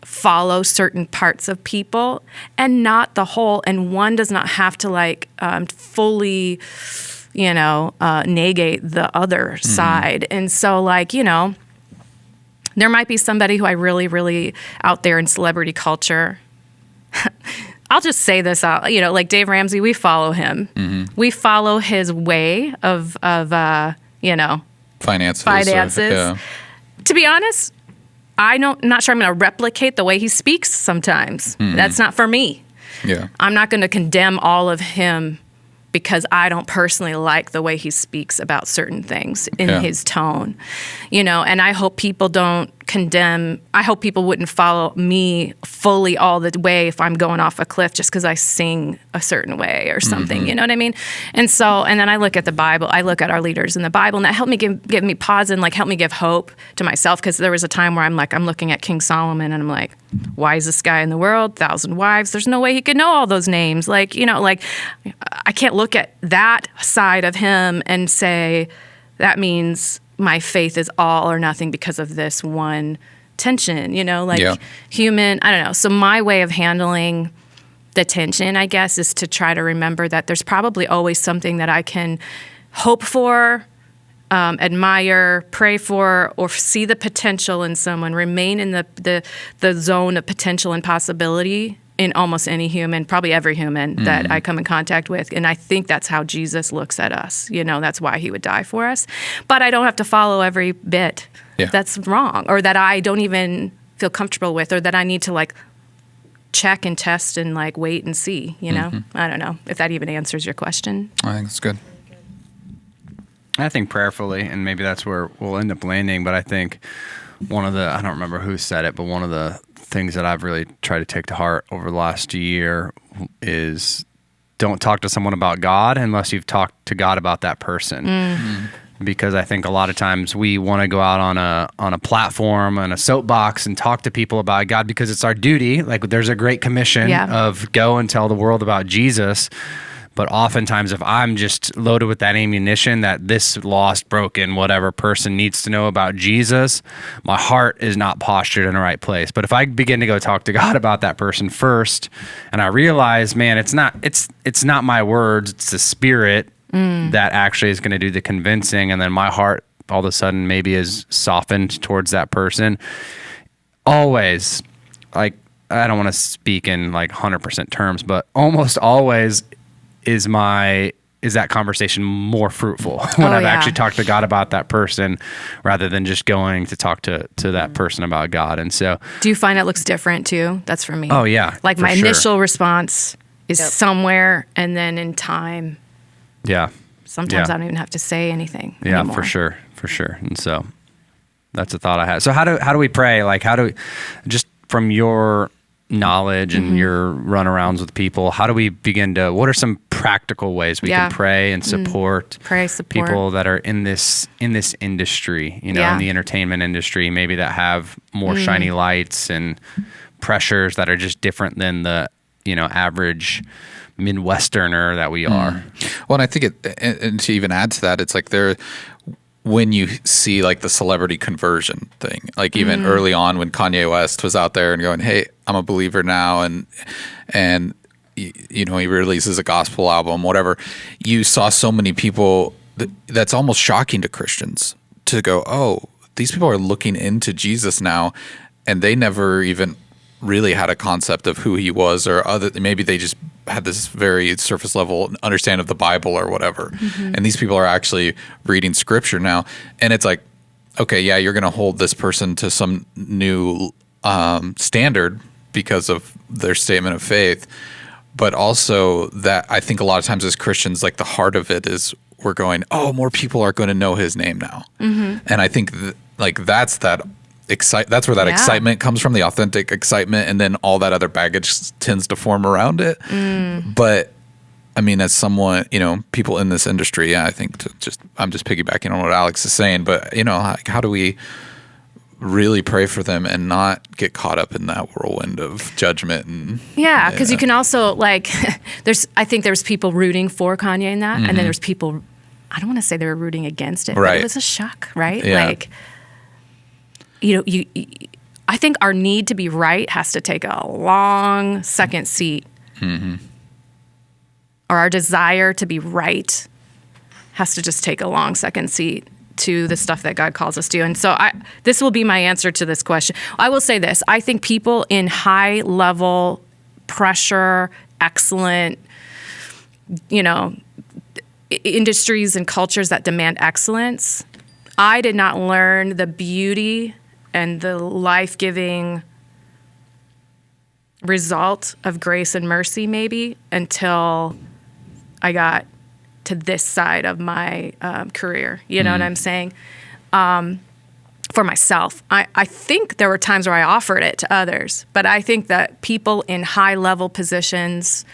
follow certain parts of people and not the whole. And one does not have to fully, negate the other side. And so there might be somebody who I really, really out there in celebrity culture. I'll just say this out, like Dave Ramsey, we follow him. We follow his way of Finances. To be honest, not sure I'm going to replicate the way he speaks sometimes. That's not for me. Yeah. I'm not going to condemn all of him because I don't personally like the way he speaks about certain things in his tone, and I hope people don't condemn. I hope people wouldn't follow me fully all the way if I'm going off a cliff just because I sing a certain way or something, you know what I mean? And then I look at the Bible, I look at our leaders in the Bible, and that helped me give me pause and help me give hope to myself, because there was a time where I'm looking at King Solomon and I'm like, wisest guy in the world, 1,000 wives. There's no way he could know all those names. I can't look at that side of him and say, that means my faith is all or nothing because of this one tension, human, I don't know. So my way of handling the tension, I guess, is to try to remember that there's probably always something that I can hope for, admire, pray for, or see the potential in someone, remain in the zone of potential and possibility in almost any human, probably every human that I come in contact with. And I think that's how Jesus looks at us. That's why he would die for us. But I don't have to follow every bit that's wrong, or that I don't even feel comfortable with, or that I need to check and test and wait and see, I don't know if that even answers your question. I think it's good. I think prayerfully, and maybe that's where we'll end up landing, but I think I don't remember who said it, but one of the things that I've really tried to take to heart over the last year is don't talk to someone about God unless you've talked to God about that person. Because I think a lot of times we want to go out on a platform and a soapbox and talk to people about God because it's our duty. There's a great commission of go and tell the world about Jesus. But oftentimes, if I'm just loaded with that ammunition that this lost, broken, whatever person needs to know about Jesus, my heart is not postured in the right place. But if I begin to go talk to God about that person first, and I realize, man, it's not my words, it's the Spirit that actually is going to do the convincing, and then my heart all of a sudden maybe is softened towards that person. Always, I don't want to speak in 100% terms, but almost always is that conversation more fruitful when I've actually talked to God about that person rather than just going to talk to that person about God. And so, do you find it looks different too? That's for me. Oh yeah. My initial response is somewhere, and then in time. Yeah. Sometimes I don't even have to say anything anymore. For sure. And so that's a thought I had. So how do we pray? Just from your knowledge and your runarounds with people, how do we begin to, what are some practical ways we can pray and support people that are in this industry, in the entertainment industry, maybe that have more shiny lights and pressures that are just different than the, average Midwesterner that we are. Well, and I think and to even add to that, it's when you see the celebrity conversion thing, even early on when Kanye West was out there and going, hey, I'm a believer now. And he releases a gospel album, whatever. You saw so many people that's almost shocking to Christians to go, oh, these people are looking into Jesus now, and they never even really had a concept of who he was, or maybe they just had this very surface level understanding of the Bible or whatever. And these people are actually reading scripture now, and it's like, okay, yeah, you're going to hold this person to some new standard because of their statement of faith, but also that I think a lot of times as Christians, like the heart of it is we're going, oh, more people are going to know his name now. And I think that's that's where that excitement comes from, the authentic excitement, and then all that other baggage tends to form around it. But I mean, as someone, people in this industry, I think I'm just piggybacking on what Alex is saying, but how do we really pray for them and not get caught up in that whirlwind of judgment? And because you can also I think there's people rooting for Kanye in that, and then there's people, I don't want to say they were rooting against it, but it was a shock, right? I think our need to be right has to take a long second seat. Or our desire to be right has to just take a long second seat to the stuff that God calls us to. And so this will be my answer to this question. I will say this. I think people in high level pressure, excellent, industries and cultures that demand excellence, I did not learn the beauty and the life-giving result of grace and mercy maybe until I got to this side of my career. You know what I'm saying? For myself. I think there were times where I offered it to others, but I think that people in high-level positions,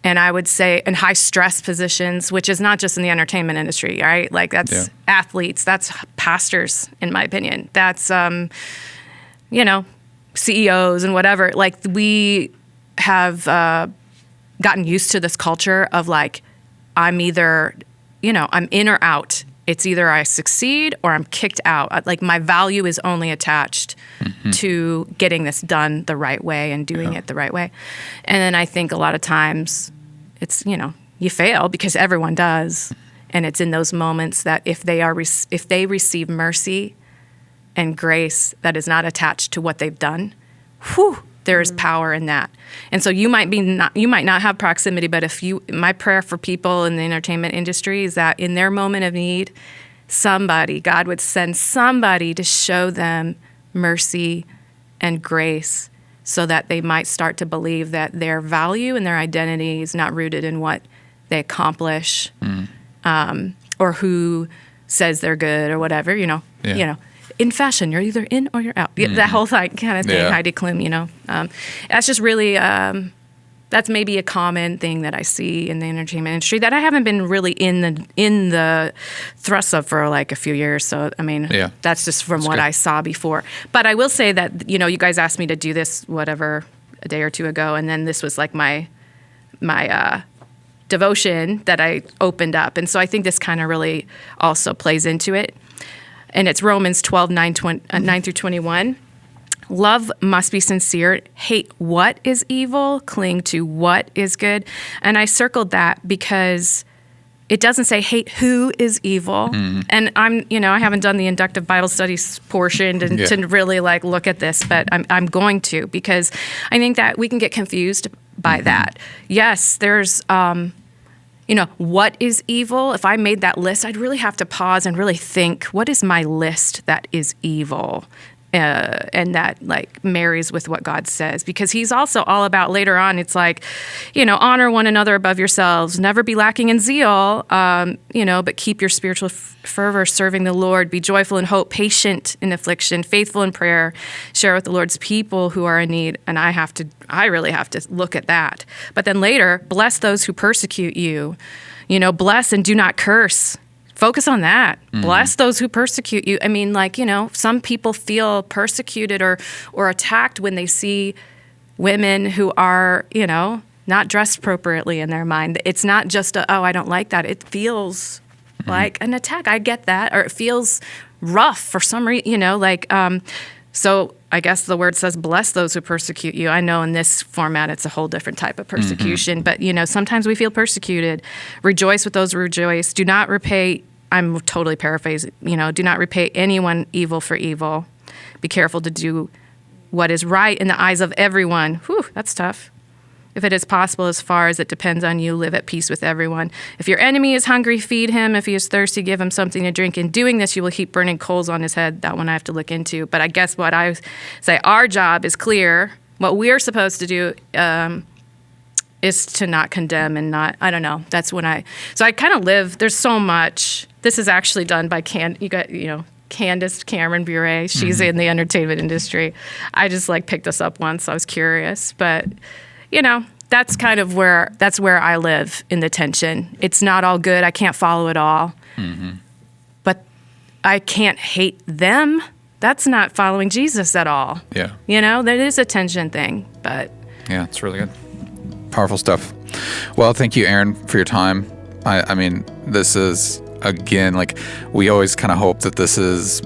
and I would say in high-stress positions, which is not just in the entertainment industry, right? Like that's athletes, that's pastors, in my opinion. That's, CEOs and whatever. Like we have gotten used to this culture of like, I'm either, I'm in or out. It's either I succeed or I'm kicked out. Like my value is only attached to getting this done the right way and doing it the right way. And then I think a lot of times it's, you fail because everyone does. And it's in those moments that if they receive mercy and grace that is not attached to what they've done, there is power in that. And so you might not have proximity, but my prayer for people in the entertainment industry is that in their moment of need, God would send somebody to show them mercy and grace so that they might start to believe that their value and their identity is not rooted in what they accomplish, or who says they're good or whatever, in fashion, you're either in or you're out. That whole kind of thing, Heidi Klum, that's just really, that's maybe a common thing that I see in the entertainment industry that I haven't been really in the thrust of for like a few years. So, I mean, that's just from what I saw before. But I will say that, you guys asked me to do this, a day or two ago, and then this was like my devotion that I opened up. And so I think this kind of really also plays into it. And it's Romans 12, 9 through 21. Love must be sincere. Hate what is evil. Cling to what is good. And I circled that because it doesn't say hate who is evil. And I haven't done the inductive Bible studies portion to really like look at this, but I'm going to, because I think that we can get confused by that. Yes, there's what is evil? If I made that list, I'd really have to pause and really think, what is my list that is evil? And that like marries with what God says, because he's also all about later on. It's like, honor one another above yourselves, never be lacking in zeal, but keep your spiritual fervor serving the Lord, be joyful in hope, patient in affliction, faithful in prayer, share with the Lord's people who are in need. And I really have to look at that. But then later, bless those who persecute you, bless and do not curse. Focus on that. Bless those who persecute you. I mean, some people feel persecuted or attacked when they see women who are, not dressed appropriately in their mind. It's not just I don't like that. It feels like an attack. I get that. Or it feels rough for some reason, so I guess the word says, bless those who persecute you. I know in this format, it's a whole different type of persecution, but sometimes we feel persecuted. Rejoice with those who rejoice. Do not repay I'm totally paraphrasing, do not repay anyone evil for evil. Be careful to do what is right in the eyes of everyone. Whew, that's tough. If it is possible, as far as it depends on you, live at peace with everyone. If your enemy is hungry, feed him. If he is thirsty, give him something to drink. In doing this, you will heap burning coals on his head. That one I have to look into. But I guess what I say, our job is clear. What we're supposed to do is to not condemn and not, I don't know. That's when so I kind of live, there's so much. This is actually done by Candace Cameron Bure. She's in the entertainment industry. I just picked this up once. I was curious, but that's kind of where I live in the tension. It's not all good. I can't follow it all, but I can't hate them. That's not following Jesus at all. Yeah. That is a tension thing, but yeah, it's really good. Powerful stuff. Well, thank you, Erin, for your time. I mean, this is, again, we always kind of hope that this is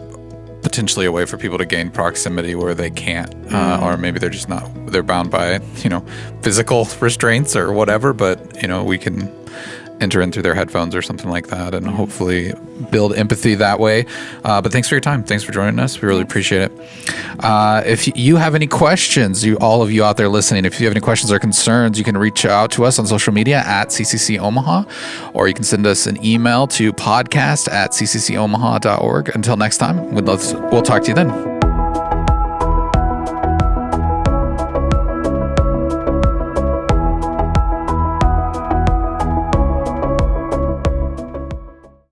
potentially a way for people to gain proximity where they can't, or maybe they're just not, they're bound by, physical restraints or whatever, but, we can enter in through their headphones or something like that and hopefully build empathy that way. But thanks for your time. Thanks for joining us. We really appreciate it. If you have any questions, all of you out there listening, if you have any questions or concerns, you can reach out to us on social media at CCC Omaha, or you can send us an email to podcast@cccomaha.org. Until next time, we'll talk to you then.